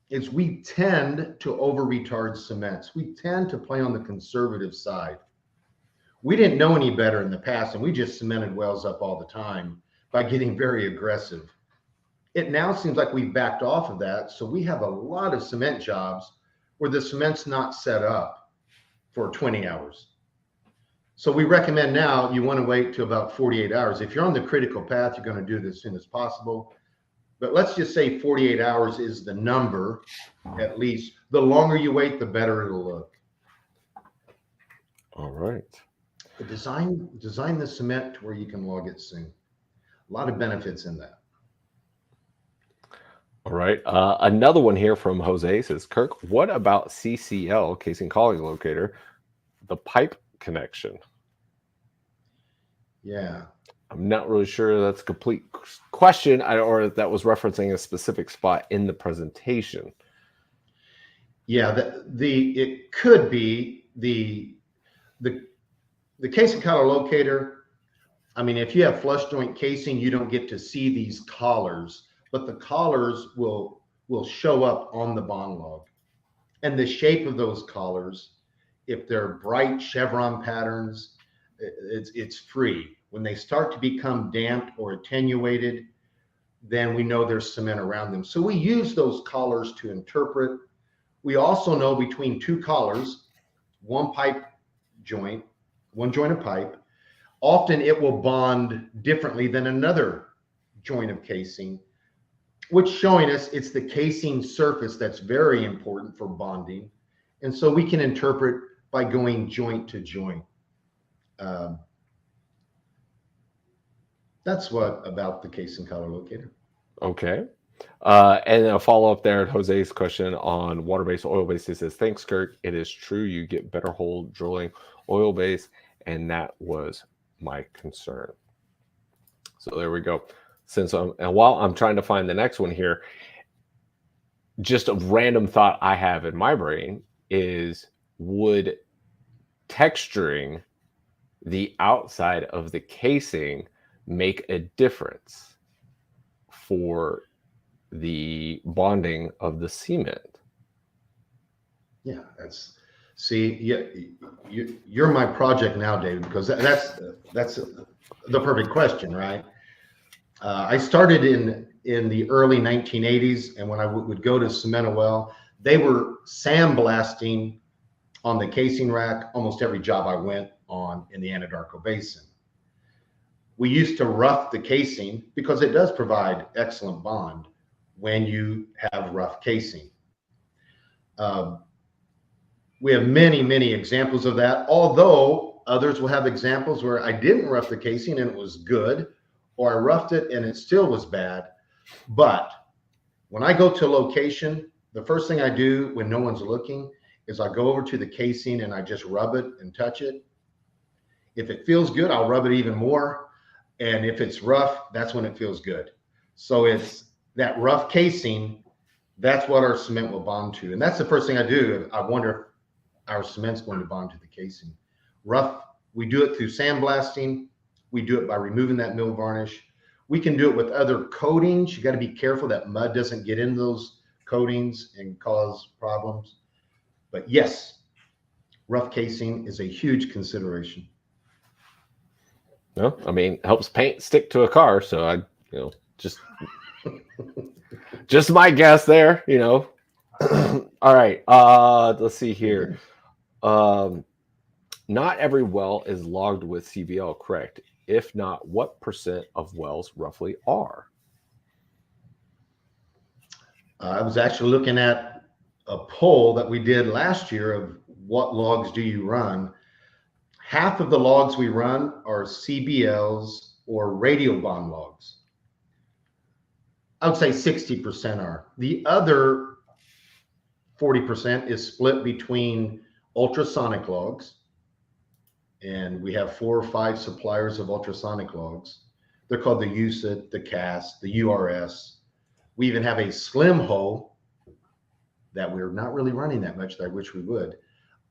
is we tend to over retard cements. We tend to play on the conservative side. We didn't know any better in the past, and we just cemented wells up all the time by getting very aggressive. It now seems like we've backed off of that. So we have a lot of cement jobs where the cement's not set up for 20 hours. So we recommend now you want to wait to about 48 hours. If you're on the critical path, you're going to do it as soon as possible. But let's just say 48 hours is the number, at least. The longer you wait, the better it'll look. All right. Design the cement to where you can log it soon. A lot of benefits in that. All right. Another one here from Jose says, Kirk, what about CCL, casing collie locator, the pipe connection? Yeah. I'm not really sure that's a complete question, or if that was referencing a specific spot in the presentation. Yeah, it could be the casing collar locator. I mean, if you have flush joint casing, you don't get to see these collars, but the collars will show up on the bond log. And the shape of those collars, if they're bright chevron patterns, it's free. When they start to become damped or attenuated, then we know there's cement around them. So we use those collars to interpret. We also know between two collars, one joint of pipe, often it will bond differently than another joint of casing, which showing us it's the casing surface that's very important for bonding. And so we can interpret by going joint to joint. That's what about the casing collar locator. Okay. And a follow-up there at Jose's question on water-based, oil-based. He says, thanks, Kirk. It is true you get better hole drilling oil-based, and that was my concern. So there we go. And while I'm trying to find the next one here, just a random thought I have in my brain is, would texturing the outside of the casing make a difference for the bonding of the cement? Yeah, you're my project now, David, because that's the perfect question, right? I started in the early 1980s, and when I would go to cement a well, they were sandblasting on the casing rack almost every job I went on in the Anadarko Basin. We used to rough the casing because it does provide excellent bond when you have rough casing. We have many, many examples of that, although others will have examples where I didn't rough the casing and it was good, or I roughed it and it still was bad. But when I go to a location, the first thing I do when no one's looking is I go over to the casing and I just rub it and touch it. If it feels good, I'll rub it even more. And if it's rough, that's when it feels good. So it's that rough casing, that's what our cement will bond to. And that's the first thing I do. I wonder if our cement's going to bond to the casing. Rough, we do it through sandblasting. We do it by removing that mill varnish. We can do it with other coatings. You got to be careful that mud doesn't get in those coatings and cause problems. But yes, rough casing is a huge consideration. No, I mean, helps paint stick to a car. So just my guess there, All right. Let's see here. Not every well is logged with CBL, correct? If not, what percent of wells roughly are? I was actually looking at a poll that we did last year of what logs do you run. Half of the logs we run are CBLs or radial bond logs. I would say 60% are. The other 40% is split between ultrasonic logs. And we have 4 or 5 suppliers of ultrasonic logs. They're called the USIT, the CAS, the URS. We even have a slim hole that we're not really running that much, that I wish we would,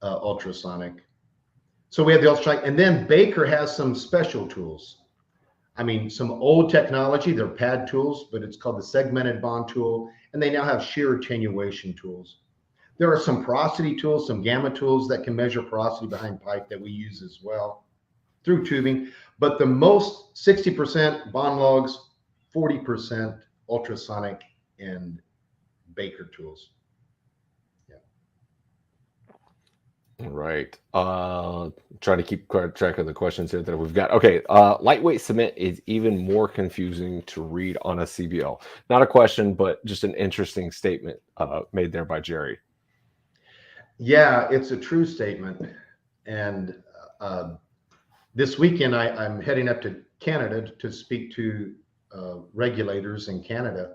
ultrasonic. So we have the ultrasonic, and then Baker has some special tools. I mean, some old technology, they're pad tools, but it's called the segmented bond tool, and they now have shear attenuation tools. There are some porosity tools, some gamma tools that can measure porosity behind pipe that we use as well through tubing. But the most 60% bond logs, 40% ultrasonic and Baker tools. All right. Trying to keep track of the questions here that we've got. Okay. Lightweight cement is even more confusing to read on a CBL. Not a question, but just an interesting statement made there by Jerry. Yeah, it's a true statement. And this weekend, I'm heading up to Canada to speak to regulators in Canada.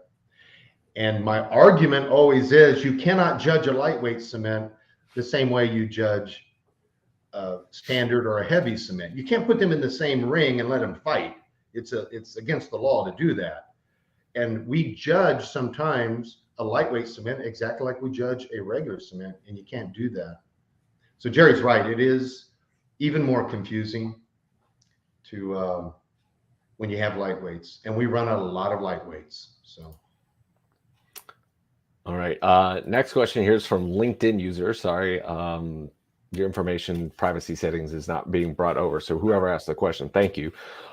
And my argument always is you cannot judge a lightweight cement the same way you judge a standard or a heavy cement. You can't put them in the same ring and let them fight. It's against the law to do that. And we judge sometimes a lightweight cement exactly like we judge a regular cement, and you can't do that. So Jerry's right. It is even more confusing to when you have lightweights, and we run a lot of lightweights. So. All right. Next question here is from LinkedIn user. Sorry, your information privacy settings is not being brought over. So whoever asked the question, thank you.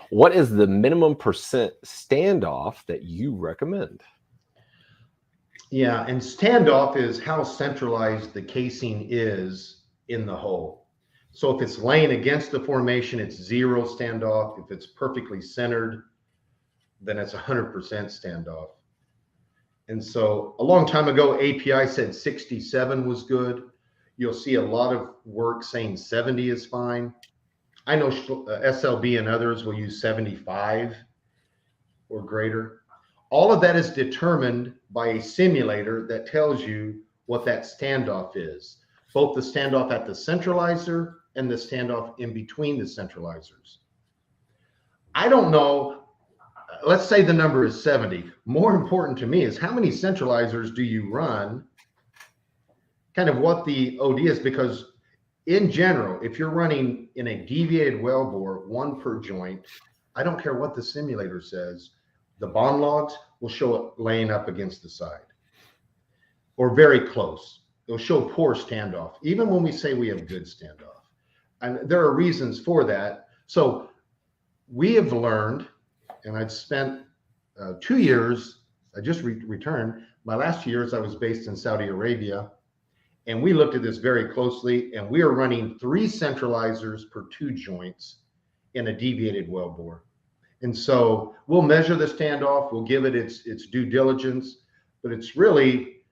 What is the minimum percent standoff that you recommend? Yeah, and standoff is how centralized the casing is in the hole. So if it's laying against the formation, it's 0 standoff. If it's perfectly centered, then it's 100% standoff. And so a long time ago, API said 67 was good. You'll see a lot of work saying 70 is fine. I know SLB and others will use 75 or greater. All of that is determined by a simulator that tells you what that standoff is, both the standoff at the centralizer and the standoff in between the centralizers. I don't know, let's say the number is 70. More important to me is how many centralizers do you run, kind of what the OD is, because in general, if you're running in a deviated wellbore, 1 per joint, I don't care what the simulator says, the bond logs will show it laying up against the side or very close. It'll show poor standoff, even when we say we have good standoff. And there are reasons for that. So we have learned, and I've spent 2 years, I just returned. My last 2 years, I was based in Saudi Arabia, and we looked at this very closely, and we are running 3 centralizers per 2 joints in a deviated wellbore. And so we'll measure the standoff, we'll give it its due diligence, but it's really,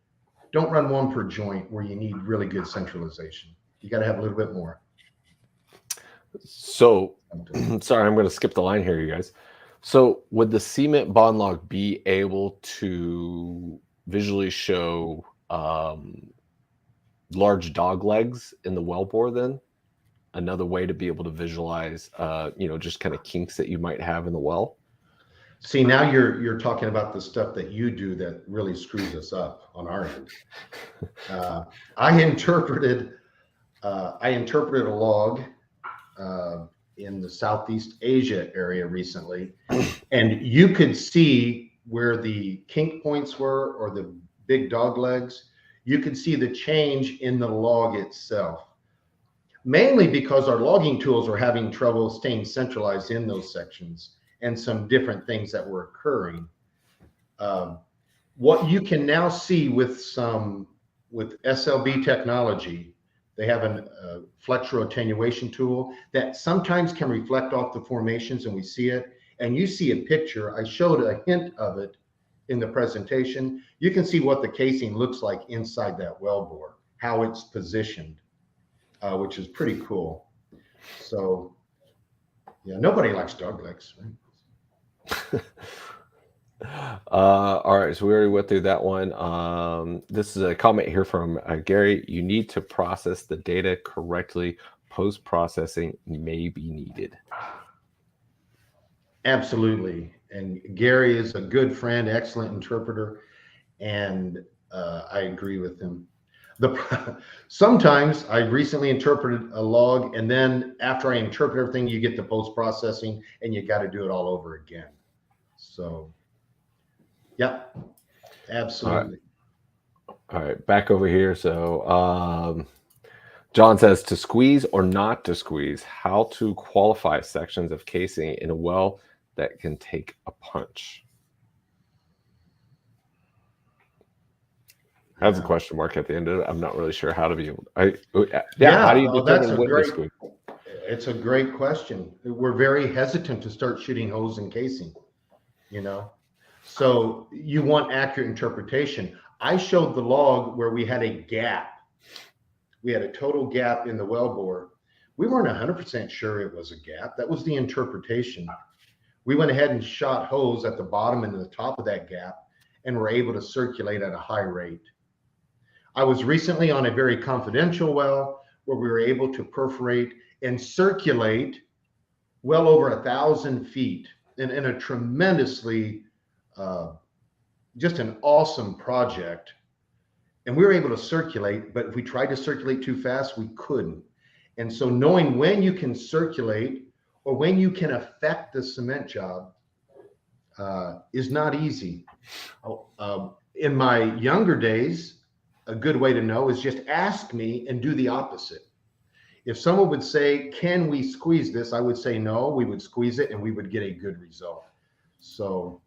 don't run 1 per joint where you need really good centralization. You got to have a little bit more. So, sorry, I'm going to skip the line here, you guys. So would the cement bond log be able to visually show large dog legs in the wellbore then? Another way to be able to visualize, just kind of kinks that you might have in the well? See, now you're talking about the stuff that you do that really screws us up on our end. I interpreted a log in the Southeast Asia area recently, and you could see where the kink points were or the big dog legs. You could see the change in the log itself, mainly because our logging tools were having trouble staying centralized in those sections and some different things that were occurring. What you can now see with SLB technology, They have a flexural attenuation tool that sometimes can reflect off the formations and we see it. And you see a picture. I showed a hint of it in the presentation. You can see what the casing looks like inside that wellbore, how it's positioned, which is pretty cool. So yeah, nobody likes dog legs, right? All right, so we already went through that one. This is a comment here from Gary. You need to process the data correctly. Post-processing may be needed. Absolutely. And Gary is a good friend, excellent interpreter, and I agree with him. Sometimes I recently interpreted a log, and then after I interpret everything, you get the post-processing, and you got to do it all over again. So, yeah, absolutely. All right, back over here. So, John says, to squeeze or not to squeeze, how to qualify sections of casing in a well that can take a punch. Has a question mark at the end of it. I'm not really sure how to be able to, how do you determine when to squeeze? It's a great question. We're very hesitant to start shooting holes in casing, you know. So you want accurate interpretation. I showed the log where we had a gap. We had a total gap in the wellbore. We weren't 100% sure it was a gap. That was the interpretation. We went ahead and shot holes at the bottom and the top of that gap and were able to circulate at a high rate. I was recently on a very confidential well where we were able to perforate and circulate well over 1,000 feet in a tremendously, just an awesome project. And we were able to circulate, but if we tried to circulate too fast, we couldn't. And so knowing when you can circulate or when you can affect the cement job is not easy. In my younger days, a good way to know is just ask me and do the opposite. If someone would say, can we squeeze this? I would say no, we would squeeze it and we would get a good result. So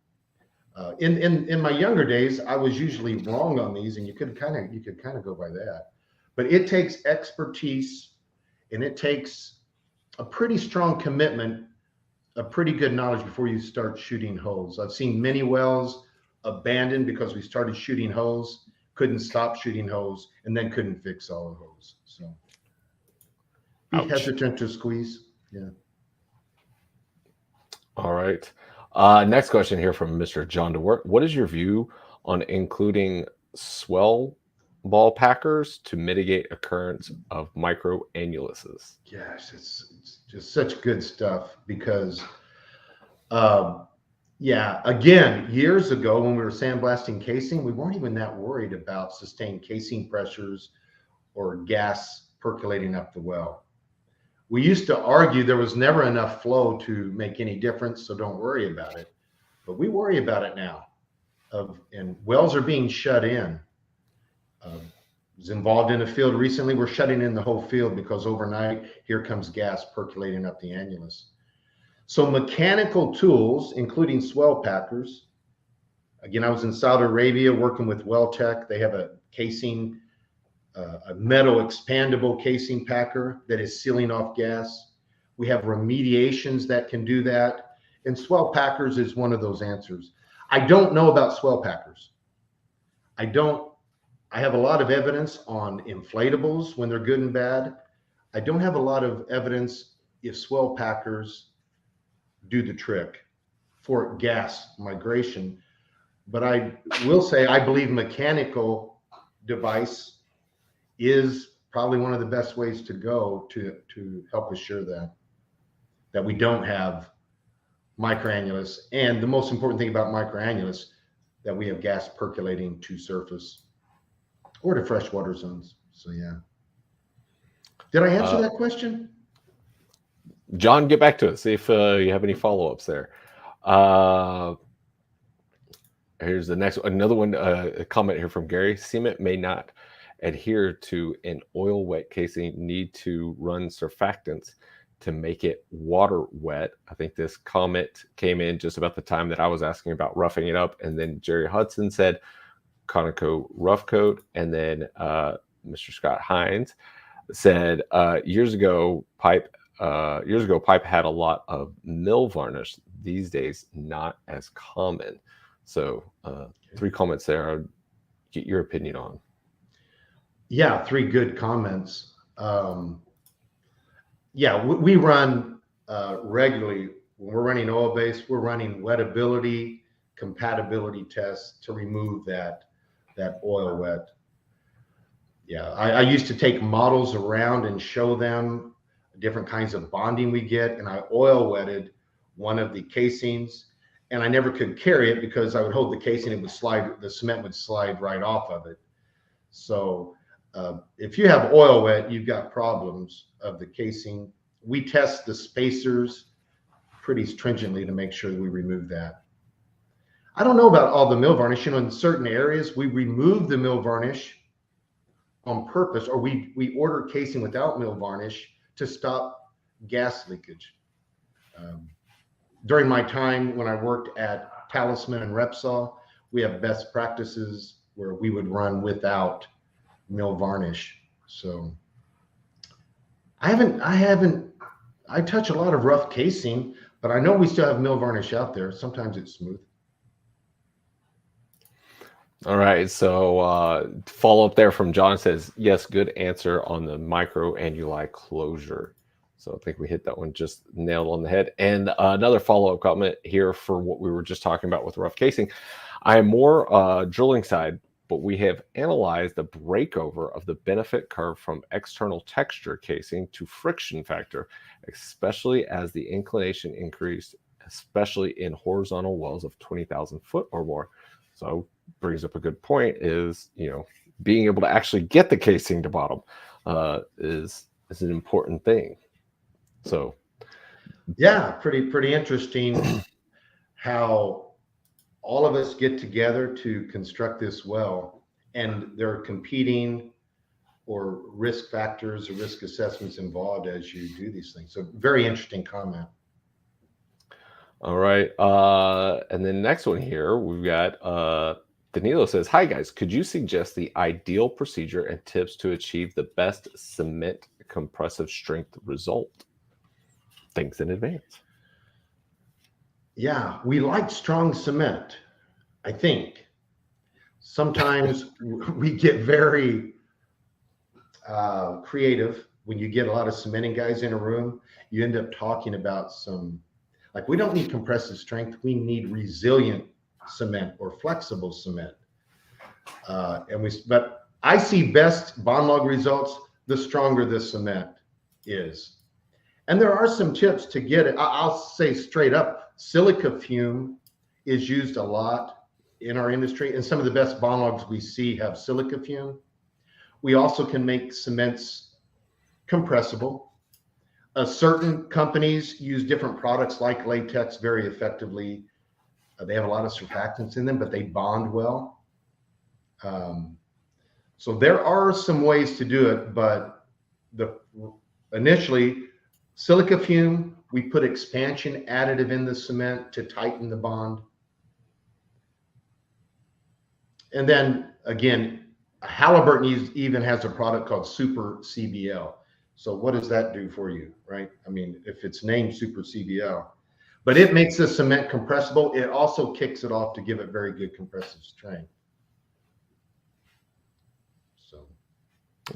in my younger days, I was usually wrong on these, and you could kind of go by that. But it takes expertise, and it takes a pretty strong commitment, a pretty good knowledge before you start shooting holes. I've seen many wells abandoned because we started shooting holes, couldn't stop shooting holes, and then couldn't fix all the holes. So be hesitant to squeeze. Yeah. All right. Next question here from Mr. John DeWort. What is your view on including swell ball packers to mitigate occurrence of micro-annuluses? Yes, it's just such good stuff because, yeah, again, years ago when we were sandblasting casing, we weren't even that worried about sustained casing pressures or gas percolating up the well. We used to argue there was never enough flow to make any difference, so don't worry about it. But we worry about it now. And wells are being shut in. I was involved in a field recently. We're shutting in the whole field because overnight, here comes gas percolating up the annulus. So mechanical tools, including swell packers. Again, I was in Saudi Arabia working with WellTech. They have a casing, a metal expandable casing packer that is sealing off gas. We have remediations that can do that. And swell packers is one of those answers. I don't know about swell packers. I have a lot of evidence on inflatables when they're good and bad. I don't have a lot of evidence if swell packers do the trick for gas migration. But I will say, I believe mechanical device is probably one of the best ways to go to help assure that we don't have micro-annulus. And the most important thing about micro-annulus, that we have gas percolating to surface or to freshwater zones. So yeah. Did I answer that question? John, get back to it. See if you have any follow-ups there. Here's the next one. Another one, a comment here from Gary. Cement may not adhere to an oil wet casing, need to run surfactants to make it water wet. I think this comment came in just about the time that I was asking about roughing it up. And then Jerry Hudson said Conoco rough coat. And then Mr. Scott Hines said years ago pipe had a lot of mill varnish. These days, not as common. So 3 comments there. I'll get your opinion on. Yeah, 3 good comments. Yeah, we run regularly when we're running oil base. We're running wettability, compatibility tests to remove that oil wet. Yeah, I used to take models around and show them different kinds of bonding we get, and I oil wetted one of the casings, and I never could carry it because I would hold the casing, it would slide, the cement would slide right off of it. So if you have oil wet, you've got problems of the casing. We test the spacers pretty stringently to make sure that we remove that. I don't know about all the mill varnish. You know, in certain areas, we remove the mill varnish on purpose, or we order casing without mill varnish to stop gas leakage. During my time when I worked at Talisman and Repsol, we have best practices where we would run without mill varnish. So I touch a lot of rough casing, but I know we still have mill varnish out there. Sometimes it's smooth. All right, so follow up there from John says, yes, good answer on the micro-annuli closure. So I think we hit that one just nailed on the head. And another follow-up comment here for what we were just talking about with rough casing. I am more drilling side, but we have analyzed the breakover of the benefit curve from external texture casing to friction factor, especially as the inclination increased, especially in horizontal wells of 20,000 foot or more. So brings up a good point is, you know, being able to actually get the casing to bottom is an important thing. So yeah, pretty interesting how all of us get together to construct this well, and there are competing or risk factors or risk assessments involved as you do these things. So very interesting comment. All right. And then next one here, we've got Danilo says, hi guys, could you suggest the ideal procedure and tips to achieve the best cement compressive strength result? Thanks in advance. Yeah, we like strong cement, I think. Sometimes we get very creative. When you get a lot of cementing guys in a room, you end up talking about some, like, we don't need compressive strength, we need resilient cement or flexible cement. But I see best bond log results the stronger the cement is. And there are some tips to get it. I'll say straight up, silica fume is used a lot in our industry, and some of the best bond logs we see have silica fume. We also can make cements compressible. Certain companies use different products like latex very effectively. They have a lot of surfactants in them, but they bond well. So there are some ways to do it, but initially, silica fume, we put expansion additive in the cement to tighten the bond. And then again, Halliburton even has a product called Super CBL. So what does that do for you, right? I mean, if it's named Super CBL, but it makes the cement compressible. It also kicks it off to give it very good compressive strength. So,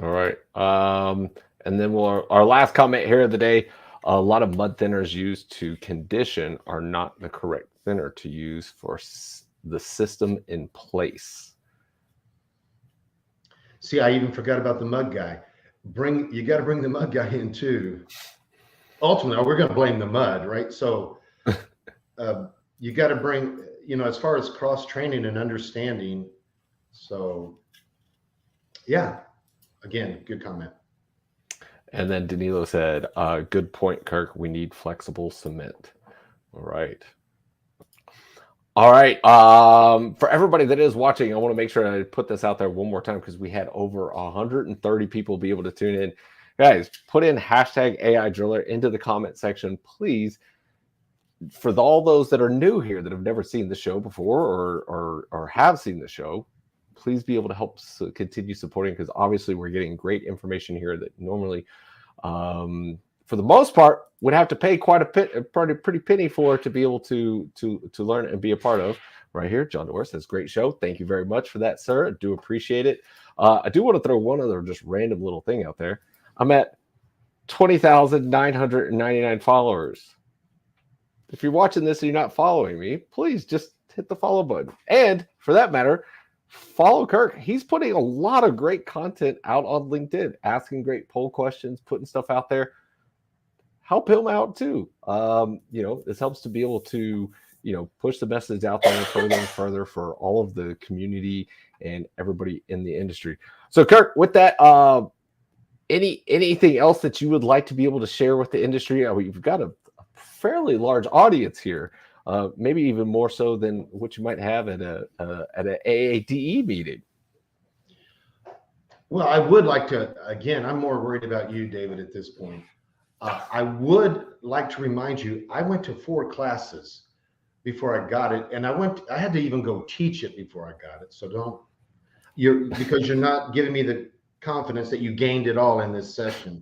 all right. And then our last comment here of the day, a lot of mud thinners used to condition are not the correct thinner to use for the system in place. See, I even forgot about the mud guy. You got to bring the mud guy in too. Ultimately, we're going to blame the mud, right? So you got to bring, you know, as far as cross training and understanding. So yeah, again, good comment. And then Danilo said, good point, Kirk. We need flexible cement. All right. All right. For everybody that is watching, I want to make sure I put this out there one more time because we had over 130 people be able to tune in. Guys, put in hashtag aidriller into the comment section, please. For all those that are new here that have never seen the show before or have seen the show, please be able to help continue supporting, because obviously we're getting great information here that normally, for the most part, would have to pay quite a pretty penny for to be able to learn and be a part of. Right here, John Doris says, great show. Thank you very much for that, sir. I do appreciate it. I do want to throw one other just random little thing out there. I'm at 20,999 followers. If you're watching this and you're not following me, please just hit the follow button. And for that matter, follow Kirk. He's putting a lot of great content out on LinkedIn, asking great poll questions, putting stuff out there. Help him out too. This helps to be able to, push the message out there further and further for all of the community and everybody in the industry. So Kirk, with that, anything else that you would like to be able to share with the industry? You've got a fairly large audience here, maybe even more so than what you might have at an AADE meeting. Well, I would like to, again, I'm more worried about you, David, at this point. I would like to remind you, I went to 4 classes before I got it, and I had to even go teach it before I got it. So because you're not giving me the confidence that you gained it all in this session.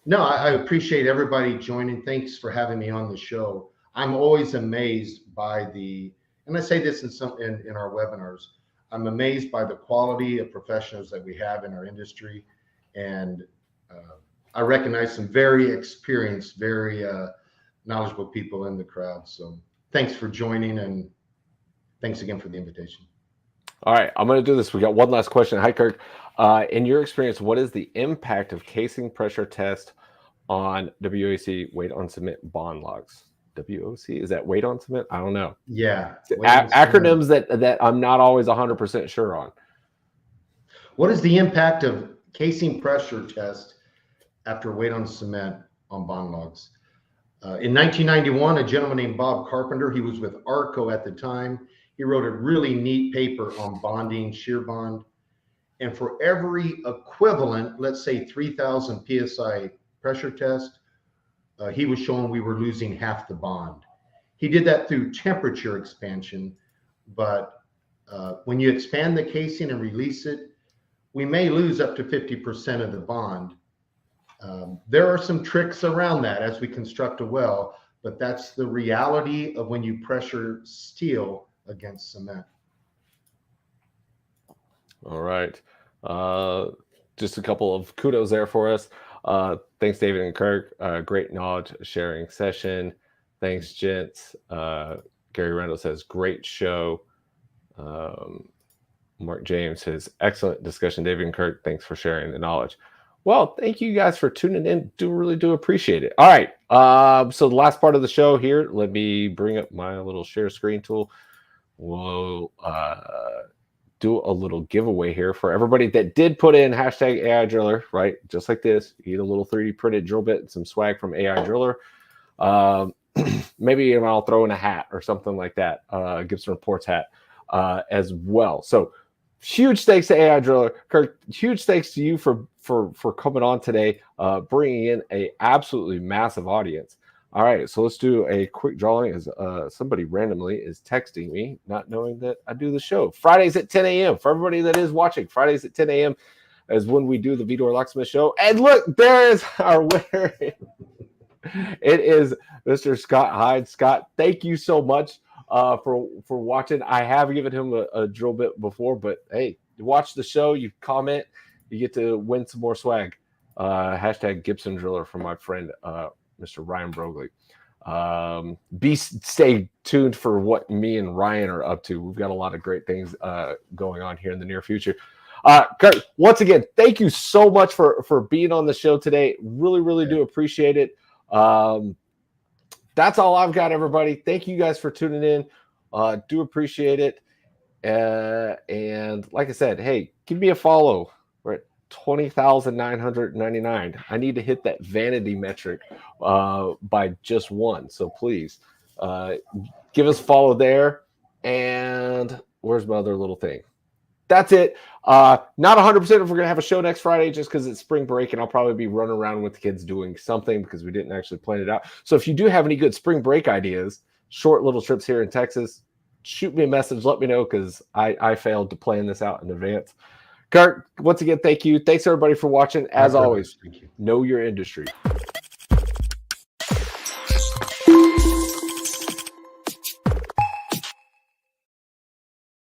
No, I appreciate everybody joining. Thanks for having me on the show. I'm always amazed by and I say this in our webinars, I'm amazed by the quality of professionals that we have in our industry. And I recognize some very experienced, very knowledgeable people in the crowd. So thanks for joining, and thanks again for the invitation. All right, I'm going to do this. We got one last question. Hi, Kirk. In your experience, what is the impact of casing pressure test on WOC, weight on cement bond logs? WOC, is that weight on cement? I don't know. Yeah. Acronyms that I'm not always 100% sure on. What is the impact of casing pressure test after weight on cement on bond logs? In 1991, a gentleman named Bob Carpenter, he was with ARCO at the time. He wrote a really neat paper on bonding, shear bond. And for every equivalent, let's say 3,000 PSI pressure test, he was showing we were losing half the bond. He did that through temperature expansion, but when you expand the casing and release it, we may lose up to 50% of the bond. There are some tricks around that as we construct a well, but that's the reality of when you pressure steel against cement. All right. Just a couple of kudos there for us. Thanks, David and Kirk. Great knowledge sharing session. Thanks, gents. Gary Randall says, great show. Mark James says, excellent discussion, David and Kirk. Thanks for sharing the knowledge. Well, thank you guys for tuning in. Really do appreciate it. All right. So the last part of the show here, let me bring up my little share screen tool. We'll do a little giveaway here for everybody that did put in hashtag AI driller, right? Just like this. You get a little 3D printed drill bit and some swag from AI driller. Maybe I'll throw in a hat or something like that. Gibson Reports hat as well. So huge thanks to AI Driller. Kirk, huge thanks to you for coming on today, bringing in a absolutely massive audience. All right, so let's do a quick drawing as somebody randomly is texting me, not knowing that I do the show. Fridays at 10 a.m. For everybody that is watching, Fridays at 10 a.m. is when we do the Vidor Locksmith show. And look, there's our winner. It is Mr. Scott Hyde. Scott, thank you so much for watching. I have given him a drill bit before, but hey, you watch the show, you comment, you get to win some more swag. Hashtag Gibson Driller from my friend Mr. Ryan Brogley. Stay tuned for what me and Ryan are up to. We've got a lot of great things going on here in the near future. Kurt, once again, thank you so much for being on the show today. Really do appreciate it. That's all I've got, everybody. Thank you guys for tuning in. Do appreciate it. And like I said, hey, give me a follow. We're at 20,999. I need to hit that vanity metric by just one. So please give us a follow there. And where's my other little thing? That's it. Not 100% if we're going to have a show next Friday just because it's spring break and I'll probably be running around with the kids doing something because we didn't actually plan it out. So if you do have any good spring break ideas, short little trips here in Texas, shoot me a message. Let me know, because I failed to plan this out in advance. Kirk, once again, thank you. Thanks everybody for watching. As always, Thank you. know your industry.